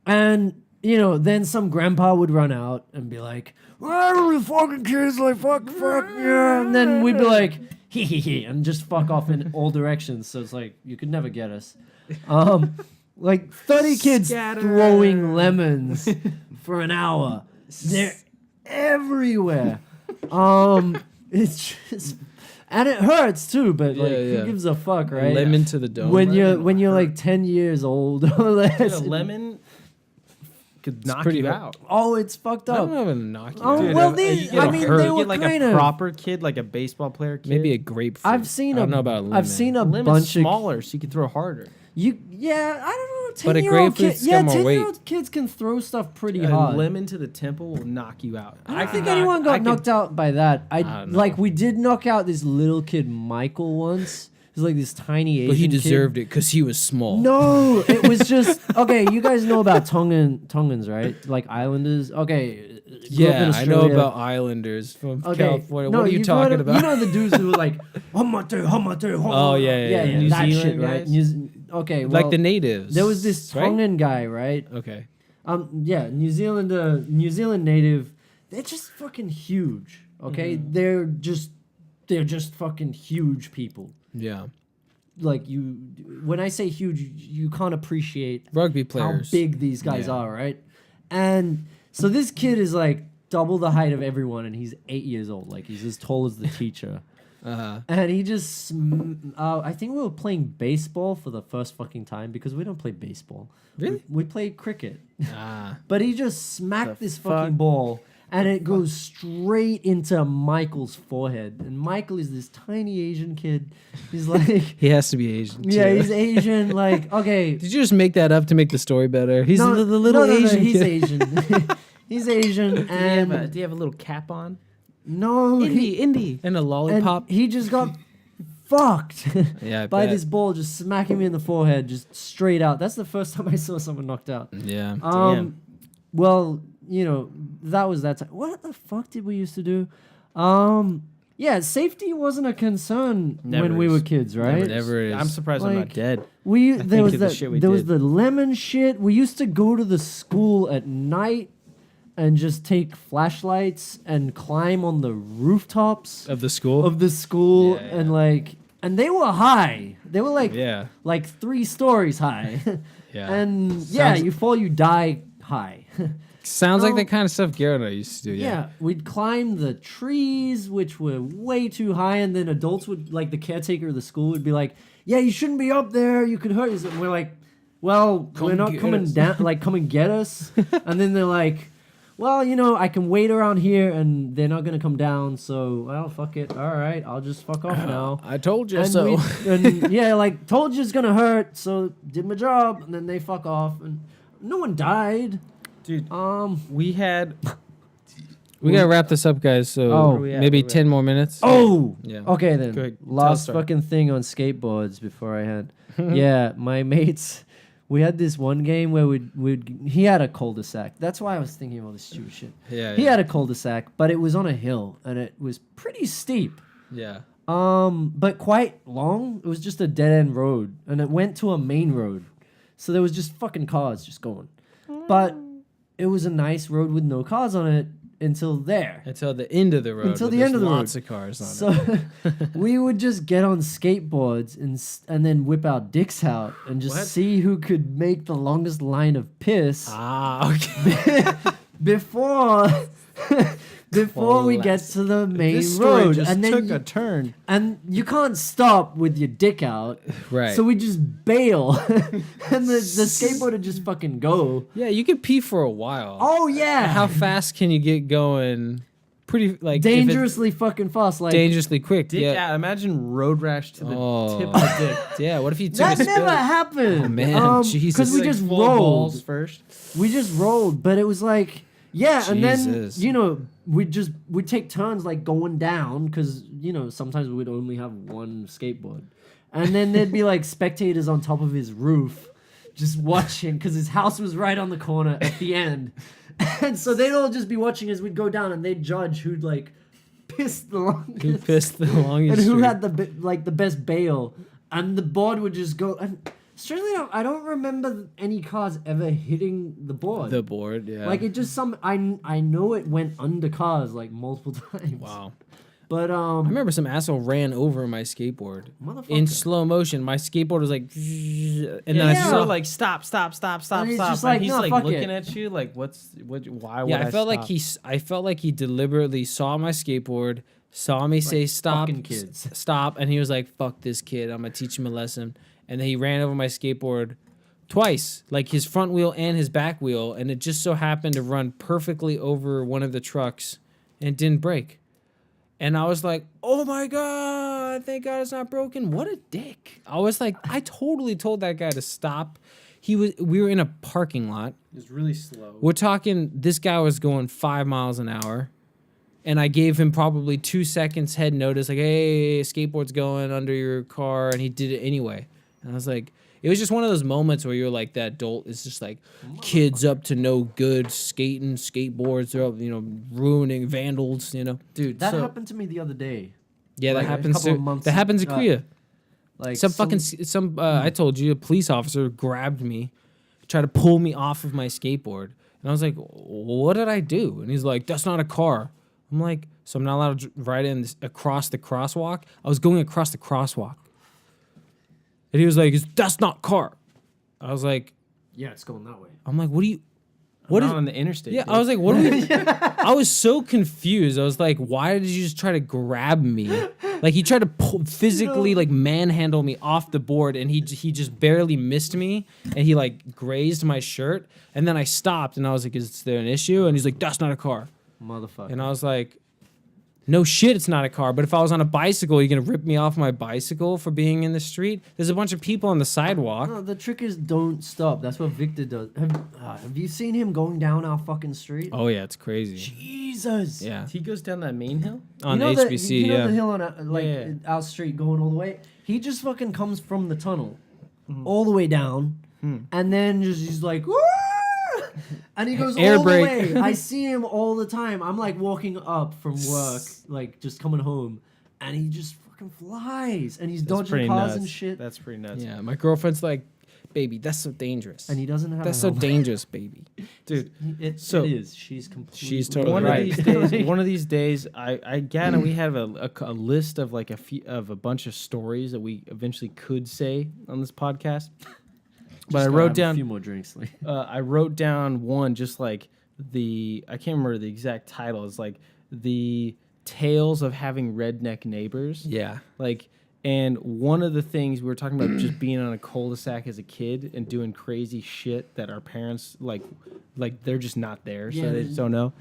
And then some grandpa would run out and be like, "Where are the fucking kids? Like fuck yeah!" And then we'd be like, "Hee," and just fuck off in all directions. So it's like you could never get us. Like 30 kids throwing lemons for an hour. They're everywhere. It's just, and it hurts too. But like, Yeah. who gives a fuck, right? Lemon to the dome. When you're like 10 years old or less. Dude, a lemon could knock pretty you hard. out. Oh, it's fucked I up. don't know if knock you Oh, out. Dude, well, if- they- you get I a mean, hurt- they you were get like kind a of- proper kid, like a baseball player kid. Maybe a grapefruit. I've seen I don't know about a lemon. I've seen a Lemon's bunch of smaller, so you can throw harder. I don't know. But a 10-year-old grapefruit's kid, got more 10-year-old kids can throw stuff pretty A hard. lemon to the temple will knock you out. I don't think anyone got knocked out by that. don't know. Like we did knock out this little kid Michael once He's like this tiny Asian But he kid. deserved it because he was small. No, it was just okay. You guys know about Tongans, right? Like islanders. Okay. grew up in Yeah, I know Australia. about Islanders from Okay. California. No, What are you you've talking heard of- about? You know the dudes who were like, "Hamate." Oh, yeah. New that Zealand shit, right? guys? Okay, well, Like the natives. there was this right? Tongan guy, right? Okay. Yeah, New Zealand native. They're just fucking huge. Okay, they're just fucking huge people. Yeah. Like when I say huge, you can't appreciate Rugby players. how big these guys Yeah. are, right? And so this kid is like double the height of everyone, and he's 8 years old. Like he's as tall as the teacher. Uh-huh. And he just, I think we were playing baseball for the first fucking time because we don't play baseball. Really? We play cricket. Ah. But he just smacked The this fuck? fucking ball, and it goes straight into Michael's forehead. And Michael is this tiny Asian kid. He's like, He has to be Asian. yeah, too. he's Asian. Like, okay. Did you just make that up to make the story better? He's the little no, Asian he's kid. Asian. He's Asian, and Do you have a little cap on? no, Indie. And a and lollipop. he just got fucked Yeah, I by bet. this ball just smacking me in the forehead, just straight out. That's the first time I saw someone knocked out. Yeah. Damn. Well, you know, that was that time. What the fuck did we used to do? Yeah, safety wasn't a concern Never when we is. were kids, right? Never is. I'm surprised I'm not Like, dead. We there was of the that shit we there was did. the lemon shit. We used to go to the school at night and just take flashlights and climb on the rooftops Of the school? of the school Yeah, and they were high. They were yeah. like 3 stories high. Yeah. And yeah, Sounds- you fall, you die high. Sounds like Oh. the kind of stuff Garrett and I used to do. Yeah. Yeah, we'd climb the trees, which were way too high, and then adults would, like the caretaker of the school would be like, "Yeah, you shouldn't be up there. You could hurt yourself." And we're like, "Well, Come we're not get coming us." down. Like, come and get us." And then they're like, "Well, you know, I can wait around here, and they're not gonna come down. So, well, fuck it. All right, I'll just fuck off now." I told you And so. and yeah, like told you it's gonna hurt, so did my job, and then they fuck off, and no one died. Dude, we had We gotta wrap this up, guys. So Oh. Where we at? maybe Where we 10 more minutes. Oh, Yeah. okay then. Go ahead, tell Last the story. fucking thing on skateboards before I had. Yeah, my mates. We had this one game where he had a cul-de-sac. That's why I was thinking of all this stupid shit. Yeah. He yeah. had a cul-de-sac, but it was on a hill and it was pretty steep. Yeah. But quite long. It was just a dead end road and it went to a main road. So there was just fucking cars just going. But it was a nice road with no cars on it until there. Until the end of the road. Until where the there's end of the road. lots of cars on it. So we would just get on skateboards and then whip our dicks out and just What? see who could make the longest line of piss Ah, okay. before before we get Classic. to the main this story road. just And then took you, a turn. and you can't stop with your dick out. Right. So we just bail and the skateboard would just fucking go. Yeah, you could pee for a while. Oh yeah. How fast can you get going? Pretty like if it's dangerously fucking fast. Like dangerously quick. Dick yeah. out. Imagine road rash to the Oh. tip of the dick. Yeah. What if you took that a never spill? happened. Oh, man, Jesus. Because we Like just full rolled. balls first. We just rolled, but it was like, yeah, and then Jesus. you know we'd take turns like going down because you know sometimes we'd only have one skateboard, and then there'd be like spectators on top of his roof, just watching because his house was right on the corner at the end, and so they'd all just be watching as we'd go down, and they'd judge who'd like pissed the longest, Who pissed the longest? and who streak? had the best bail, and the board would just go and. Strangely enough, I don't remember any cars ever hitting the board. the board? Yeah. Like it just I know it went under cars like multiple times. Wow. But I remember some asshole ran over my skateboard motherfucker. in slow motion. My skateboard was like, and then Yeah, I Yeah. you saw were like, stop. And he's And just like, he's "No, like fuck looking it." at you like, why would Yeah, I felt like stop? I felt like he deliberately saw my skateboard, saw me say stop, fucking kids. stop, and he was like, "Fuck this kid, I'm gonna teach him a lesson." And then he ran over my skateboard twice, like his front wheel and his back wheel, and it just so happened to run perfectly over one of the trucks, and it didn't break. And I was like, "Oh my god, thank God it's not broken." What a dick! I was like, I totally told that guy to stop. We were in a parking lot. It was really slow. We're talking, this guy was going 5 miles an hour. And I gave him probably 2 seconds head notice, like, hey, skateboard's going under your car. And he did it anyway. And I was like, it was just one of those moments where you're like, that adult is just like, kids up to no good, skating, skateboards, they're up, ruining, vandals, Dude, that happened to me the other day. Yeah, Like, that a happens couple to of months that happens in ago. Korea. Like I told you, a police officer grabbed me, tried to pull me off of my skateboard. And I was like, what did I do? And he's like, that's not a car. I'm like, so I'm not allowed to ride in across the crosswalk? I was going across the crosswalk. And he was like, that's not car. I was like, yeah, it's going that way. I'm like, what Not is on the interstate. Yeah, dude. I was like, what are we I was so confused. I was like, why did you just try to grab me? Like, he tried to physically like manhandle me off the board, and he just barely missed me, and he like grazed my shirt, and then I stopped, and I was like, is there an issue? And he's like, that's not a car. Motherfucker. And I was like, no shit, it's not a car. But if I was on a bicycle, you're gonna rip me off my bicycle for being in the street? There's a bunch of people on the sidewalk. No, the trick is don't stop. That's what Victor does. Have you seen him going down our fucking street? Oh yeah, it's crazy. Jesus. Yeah, He goes down that main hill. on you know HBC. you know Yeah, the hill on Yeah. our street going all the way. He just fucking comes from the tunnel, all the way down, and then he's like, "Woo!" And he goes Air all brake. the way. I see him all the time. I'm like walking up from work, like just coming home, and he just fucking flies, and he's That's dodging pretty cars nuts. and shit. That's pretty nuts. yeah. My girlfriend's like, baby, that's so dangerous. And he doesn't have. That's a so helmet. dangerous, baby. Dude. It So- is. She's completely. She's totally One right. of these days, Gana, we have a list of like a bunch of stories that we eventually could say on this podcast. But I wrote a down few more drinks. Like. I wrote down one, just like I can't remember the exact title. It's like the tales of having redneck neighbors. Yeah. Like, and one of the things we were talking about just being on a cul-de-sac as a kid and doing crazy shit that our parents like they're just not there, so Yeah, they just don't know.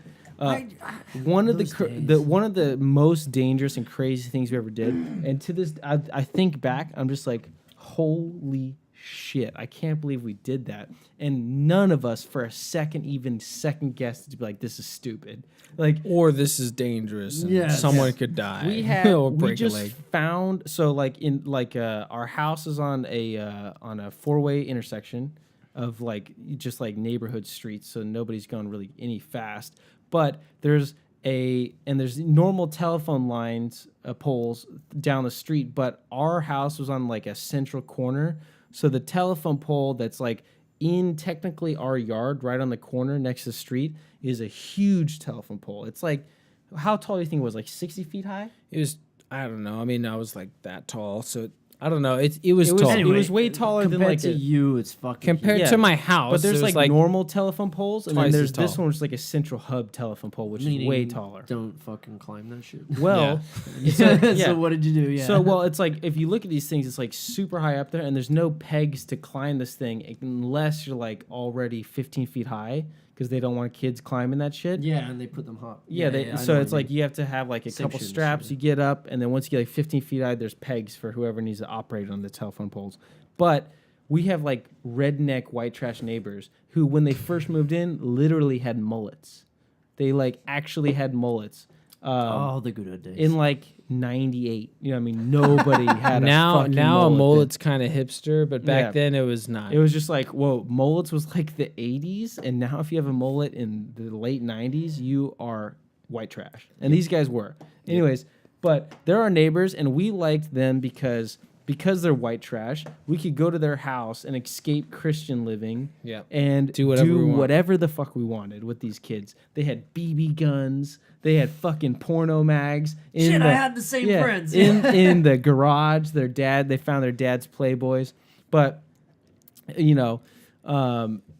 One of those days. one of the most dangerous and crazy things we ever did, and to this I think back, I'm just like, holy shit, I can't believe we did that. And none of us for a second even second guessed to be like, this is stupid. Like, Or this is dangerous. And Yes. someone could die. we or break just a leg. found, so like in like our house is on a four-way intersection of like just like neighborhood streets, so nobody's going really any fast. But there's normal telephone lines, poles down the street, but our house was on like a central corner. So the telephone pole that's like in technically our yard, right on the corner next to the street, is a huge telephone pole. It's like, how tall do you think it was? Like 60 feet high? It was, I don't know. I mean, I was like that tall, so I don't know. It was tall. It was way taller than compared like to you. It's fucking Compared Yeah. to my house, But there's it was like normal telephone poles, and then twice there's as this tall. one, which is like a central hub telephone pole, which is way taller. Don't fucking climb that shit. Well, So what did you do? Yeah. So, well, it's like if you look at these things, it's like super high up there, and there's no pegs to climb this thing unless you're like already 15 feet high, because they don't want kids climbing that shit. yeah, and they put them hot. Yeah, I so know it's what like you have to have like a couple Sections, straps. yeah. You get up, and then once you get like 15 feet high, there's pegs for whoever needs to operate on the telephone poles. But we have like redneck white trash neighbors who, when they first moved in, literally had mullets. They like actually had mullets. Oh, the good old days. In like 98, you know what I mean? Nobody had now a fucking a mullet then. mullet's kind of hipster, but back Yeah. then it was not. It was just like, whoa, mullets was like the 80s, and now if you have a mullet in the late 90s, you are white trash. And these guys were. Anyways, but they're our neighbors, and we liked them because they're white trash, we could go to their house and escape Christian living. Yeah. And Do whatever we want. whatever the fuck we wanted with these kids. They had BB guns. They had fucking porno mags. Shit, I had the same friends. in the garage, they found their dad's Playboys. But, you know,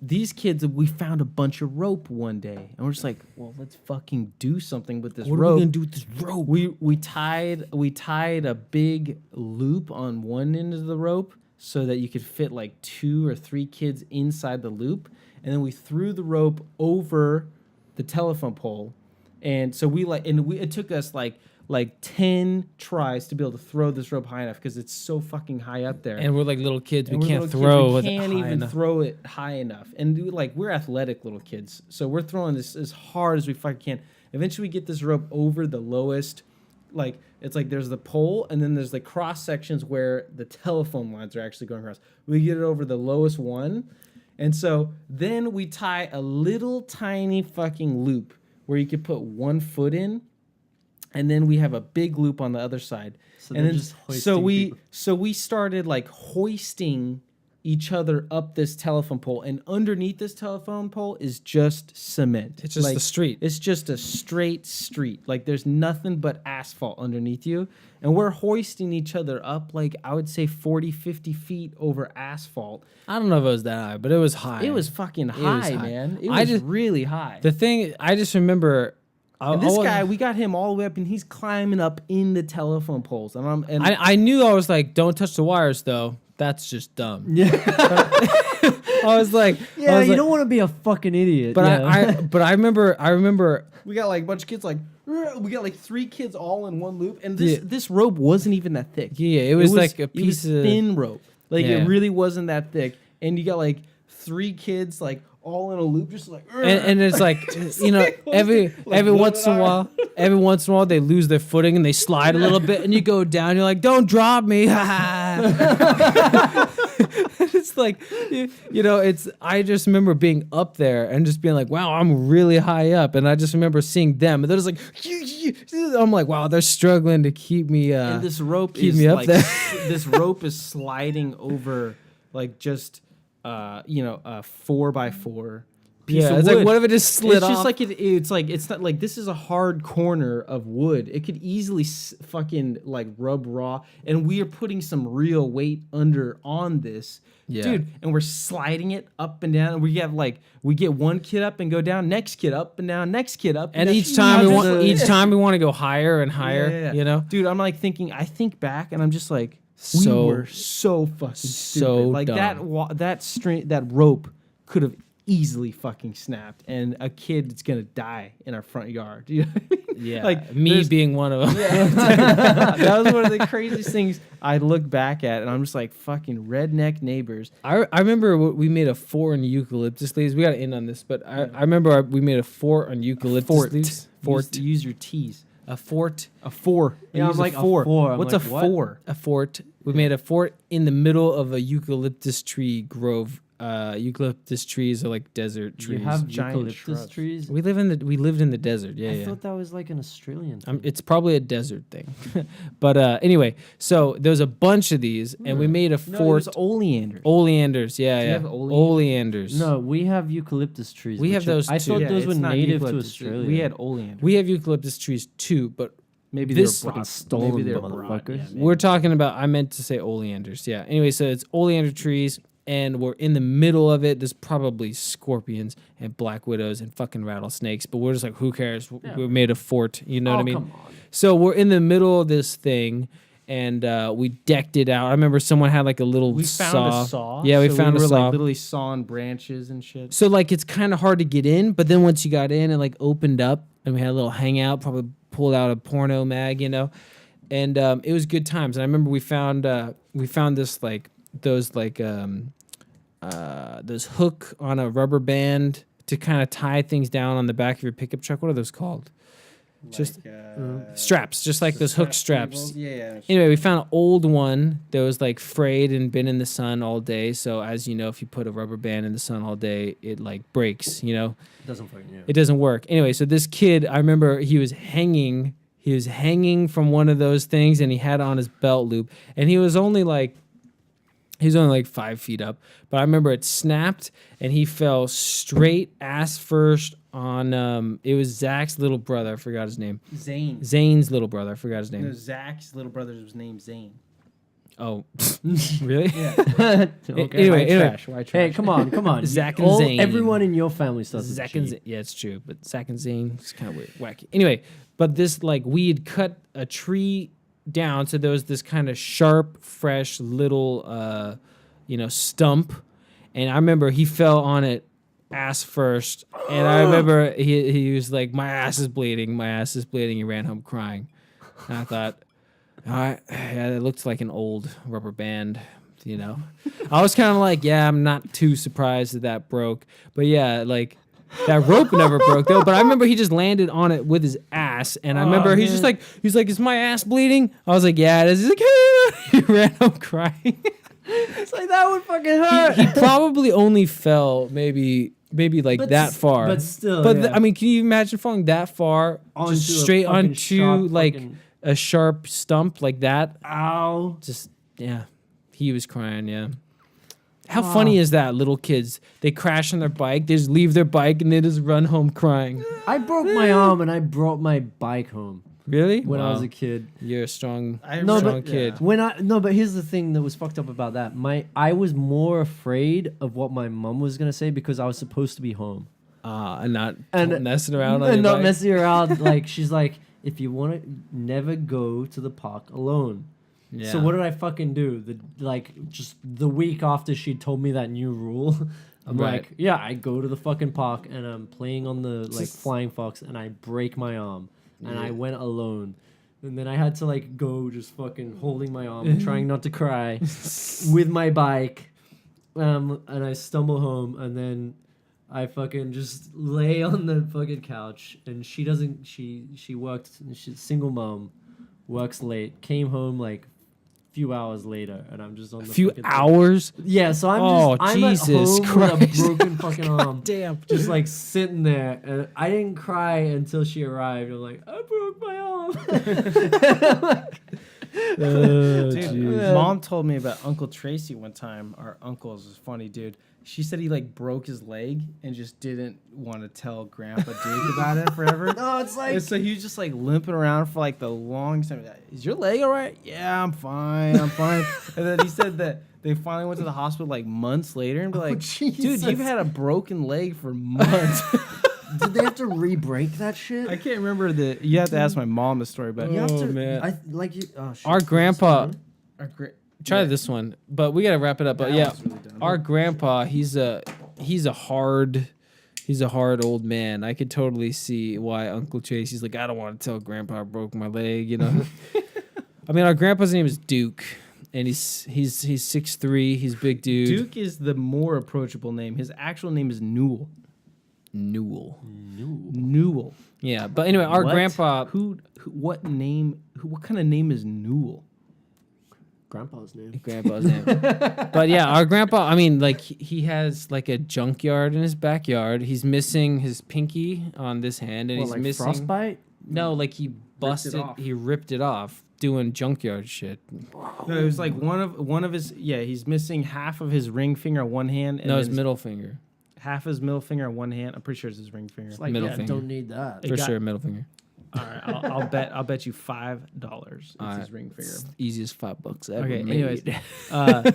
these kids, we found a bunch of rope one day, and we're just like, well, let's fucking do something with this what rope. are we gonna do with this rope? We tied a big loop on one end of the rope so that you could fit like 2 or 3 kids inside the loop, and then we threw the rope over the telephone pole, and so it took us like 10 tries to be able to throw this rope high enough because it's so fucking high up there. And we're like little kids. And We we're can't little throw kids. with We it can't high even enough. throw it high enough. And we're athletic little kids, so we're throwing this as hard as we fucking can. Eventually, we get this rope over the lowest. Like it's like there's the pole, and then there's like cross sections where the telephone lines are actually going across. We get it over the lowest one, and so then we tie a little tiny fucking loop where you could put 1 foot in, and then we have a big loop on the other side. So and they're then just hoisting people. we started like hoisting each other up this telephone pole, and underneath this telephone pole is just cement. It's just like, the street. It's just a straight street. Like there's nothing but asphalt underneath you, and we're hoisting each other up like I would say 40, 50 feet over asphalt. I don't know if it was that high, but it was high. It was fucking was high, high. man. It I was just- really high. The thing, I just remember. And this guy, we got him all the way up, and he's climbing up in the telephone poles. And I knew I was like, don't touch the wires though. That's just dumb. Yeah. I was like, Yeah, you don't want to be a fucking idiot. But yeah. I remember. we got like a bunch of kids, like we got like 3 kids all in one loop, and this rope wasn't even that thick. Yeah, it was like a it was piece of thin rope. Like Yeah. it really wasn't that thick, and you got like 3 kids like all in a loop, just like. And it's like every once in a while they lose their footing and they slide a little bit and you go down. You're like, don't drop me. It's like it's. I just remember being up there and just being like, wow, I'm really high up, and I just remember seeing them, and they're just like, I'm like, wow, they're struggling to keep me. And this rope keep is me up like there. this rope is sliding over like just a 4x4 piece of it's wood. like, what if it just slid It's off? just like it's not like this is a hard corner of wood. It could easily fucking like rub raw, and we are putting some real weight on this. Yeah. Dude, and we're sliding it up and down. And we get 1 kid up and go down, next kid up and down, next kid up. and down. each time we want to go higher and higher. Yeah. You know. Dude, I'm like thinking. I think back, and I'm just like, So- we were so fucking stupid. so Like dumb. that rope could have easily fucking snapped, and a kid is gonna die in our front yard. You know what I mean? Yeah, Like me there's- being one of them. that was one of the craziest things I look back at, and I'm just like, fucking redneck neighbors. I remember we made a fort on eucalyptus leaves. We got to end on this, but I remember we made a fort on eucalyptus leaves. Fort. Use your T's. A fort. A 4. Yeah, Use I'm like, a 4. a 4. I'm What's like, a what? 4? A fort. We made a fort in the middle of a eucalyptus tree grove. Eucalyptus trees are like desert trees. You have giant eucalyptus shrubs. trees? we lived in the desert. Yeah, I yeah. thought that was like an Australian thing. It's probably a desert thing. But anyway, so there was a bunch of these, and we made a No, it fort. was oleander. Oleanders, yeah, Do you yeah. have oleander? Oleanders. No, we have eucalyptus trees. We which have are- those I too. thought Yeah, those were it's not native to eucalyptus. Australia. We had oleander. We have eucalyptus trees too, but Maybe this- they were fucking brought- stolen, maybe they were brought, motherfuckers. yeah, maybe. we're talking about. I meant to say oleanders. Yeah. Anyway, so it's oleander trees, and we're in the middle of it. There's probably scorpions and black widows and fucking rattlesnakes, but we're just like, who cares? Yeah. We made a fort. You know what I mean? Come on. So we're in the middle of this thing, and we decked it out. I remember someone had like a little We saw. found a saw. Yeah, we so found we a were saw. like literally sawing branches and shit. So like it's kind of hard to get in, but then once you got in, it like opened up, and we had a little hangout. Probably pulled out a porno mag, and it was good times. And I remember we found this like those hook on a rubber band to kind of tie things down on the back of your pickup truck. What are those called? Just straps, just like those hook straps. Yeah. Anyway, we found an old one that was like frayed and been in the sun all day. So as you know, if you put a rubber band in the sun all day, it like breaks, It doesn't fucking, yeah. It doesn't work. Anyway, so this kid, I remember he was hanging from one of those things, and he had it on his belt loop, and he was only like 5 feet up, but I remember it snapped, and he fell straight ass first on it was Zach's little brother. I forgot his name. Zane. Zane's little brother. I forgot his No, name. Zach's little brother was named Zane. Oh, really? Yeah. Anyway. White trash. Hey, come on. Zach and Zane. Everyone in your family starts with Zach and G. Zane. Yeah, it's true. But Zach and Zane, it's kind of weird, wacky. Anyway, but this like we had cut a tree down, so there was this kind of sharp, fresh little, stump, and I remember he fell on it ass first, and I remember he was like, my ass is bleeding. He ran home crying, and I thought, all right, yeah, it looked like an old rubber band. I was kind of like, yeah, I'm not too surprised that broke, but yeah, like That rope never broke though, but I remember he just landed on it with his ass, and I remember he's like, "Is my ass bleeding?" I was like, "Yeah, it is." He's like, he ran home crying. It's like that would fucking hurt. He probably only fell maybe like that far, but still. But yeah. I mean, can you imagine falling that far, Onto just a straight fucking onto sharp like fucking- a sharp stump like that? Ow. Just yeah, he was crying. Yeah. How funny is that? Little kids, they crash on their bike, they just leave their bike and they just run home crying. I broke my arm and I brought my bike home Really? when I was Wow. a kid. You're a strong, No, strong but- kid. But here's the thing that was fucked up about that. I was more afraid of what my mom was gonna say because I was supposed to be home And not And- messing around on and your not bike. messing around. Like she's like, if you want to, never go to the park alone. Yeah. So what did I fucking do? Just the week after she told me that new rule, I'm Right. like, yeah, I go to the fucking park and I'm playing on the flying fox and I break my arm and I went alone. And then I had to go just fucking holding my arm and trying not to cry with my bike. And I stumble home and then I fucking just lay on the fucking couch and she worked, she's a single mom, works late, came home few hours later, and I'm just on the few fucking thing. hours. Yeah, so I'm Jesus at home Christ. with a broken fucking arm, Damn. just sitting there, and I didn't cry until she arrived. I'm like, I broke my arm. Dude, Mom told me about Uncle Tracy one time. Our uncle's is funny, dude. She said he broke his leg and just didn't want to tell Grandpa Duke about it forever. No, it's like And so he was just limping around for the longest time. Is your leg all right? Yeah, I'm fine. I'm fine. And then he said that they finally went to the hospital months later and be like, dude, Jesus. you've had a broken leg for months. did they have to re-break that shit? I can't remember you have to ask my mom the story, but You have Oh, to, man. Our grandpa. our gra- Try yeah, this one, but we gotta wrap it up. But that yeah, was really dumb. our grandpa, he's a hard old man. I could totally see why Uncle Chase, he's like, I don't want to tell Grandpa I broke my leg, you know. I mean, our grandpa's name is Duke, and he's 6'3", he's a big dude. Duke is the more approachable name. His actual name is Newell. Newell. Newell. Yeah, but anyway, our What? grandpa. What kind of name is Newell? Grandpa's name. Grandpa's name. But yeah, our grandpa, I mean, he has a junkyard in his backyard. He's missing his pinky on this hand, and he's missing frostbite. No, he busted, off. he ripped it off doing junkyard shit. No, it was one of his. Yeah, he's missing half of his ring finger on one hand. And No, his then middle finger. half his middle finger on one hand. I'm pretty sure it's his ring finger. Middle finger. Don't need that. For got- sure, middle finger. All right, I'll bet you $5 it's All right. his ring finger. It's the easiest $5 ever Okay. made. Anyways,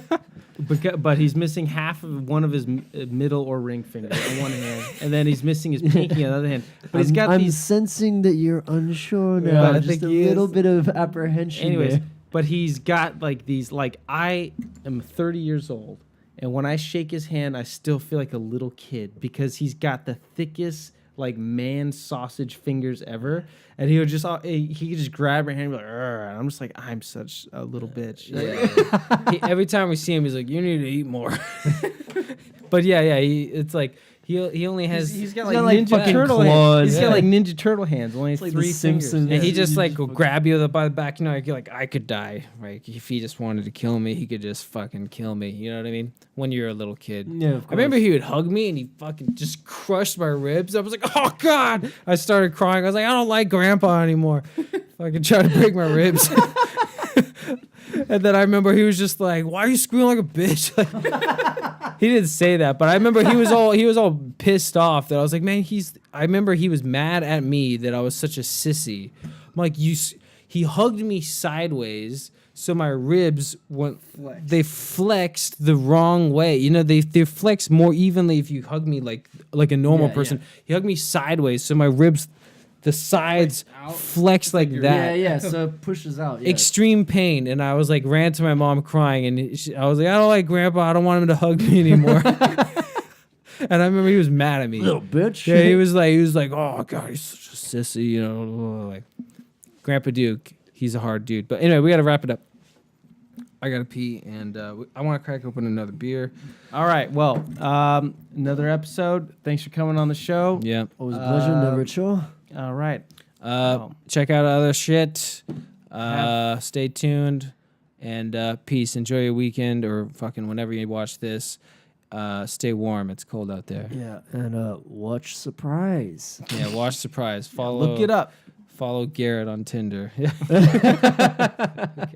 but he's missing half of one of his middle or ring finger on one hand, and then he's missing his pinky on the other hand. But he's got I'm these. sensing that you're unsure Yeah, now. I Just think a he is. little bit of apprehension. Anyways, there. but he's got these. I am 30 years old, and when I shake his hand, I still feel like a little kid because he's got the thickest man sausage fingers ever, and he could just grab your hand and be like, "Arr," and I'm just like, I'm such a little bitch. Every time we see him, he's like, "You need to eat more." But yeah, it's he only has. He's got got, Ninja fucking Turtle claws. hands. He's got Yeah. Ninja Turtle hands. Only like the 3 fingers. Simpsons. And he Yeah, just you will just grab you by the back, I could die. If he just wanted to kill me, he could just fucking kill me. You know what I mean? When you're a little kid. Yeah, of I remember he would hug me and he fucking just crushed my ribs. I was like, oh God. I started crying. I was like, I don't like Grandpa anymore. Fucking try to break my ribs. And then I remember he was just like, why are you squealing like a bitch? He didn't say that, but I remember he was all pissed off that I was like, man, I remember he was mad at me that I was such a sissy. I'm like, he hugged me sideways, so my ribs they flexed the wrong way. You know, they flex more evenly if you hug me like a normal Yeah, person. yeah. He hugged me sideways, so my ribs, the sides flex like that. Yeah, so it pushes out. Yeah. Extreme pain, and I was ran to my mom crying, and I was like, I don't like Grandpa, I don't want him to hug me anymore. And I remember he was mad at me. Little bitch. Yeah, he was like, oh God, he's such a sissy, you know, Grandpa Duke, he's a hard dude. But anyway, we got to wrap it up. I gotta pee, and I want to crack open another beer. All right. Well, another episode. Thanks for coming on the show. Yeah. Always a pleasure. Never a chore. All right. Check out other shit. Stay tuned. And peace. Enjoy your weekend or fucking whenever you watch this. Stay warm. It's cold out there. Yeah, and watch Surprise. Yeah, watch Surprise. Follow. Look it up. Follow Garrett on Tinder. Okay.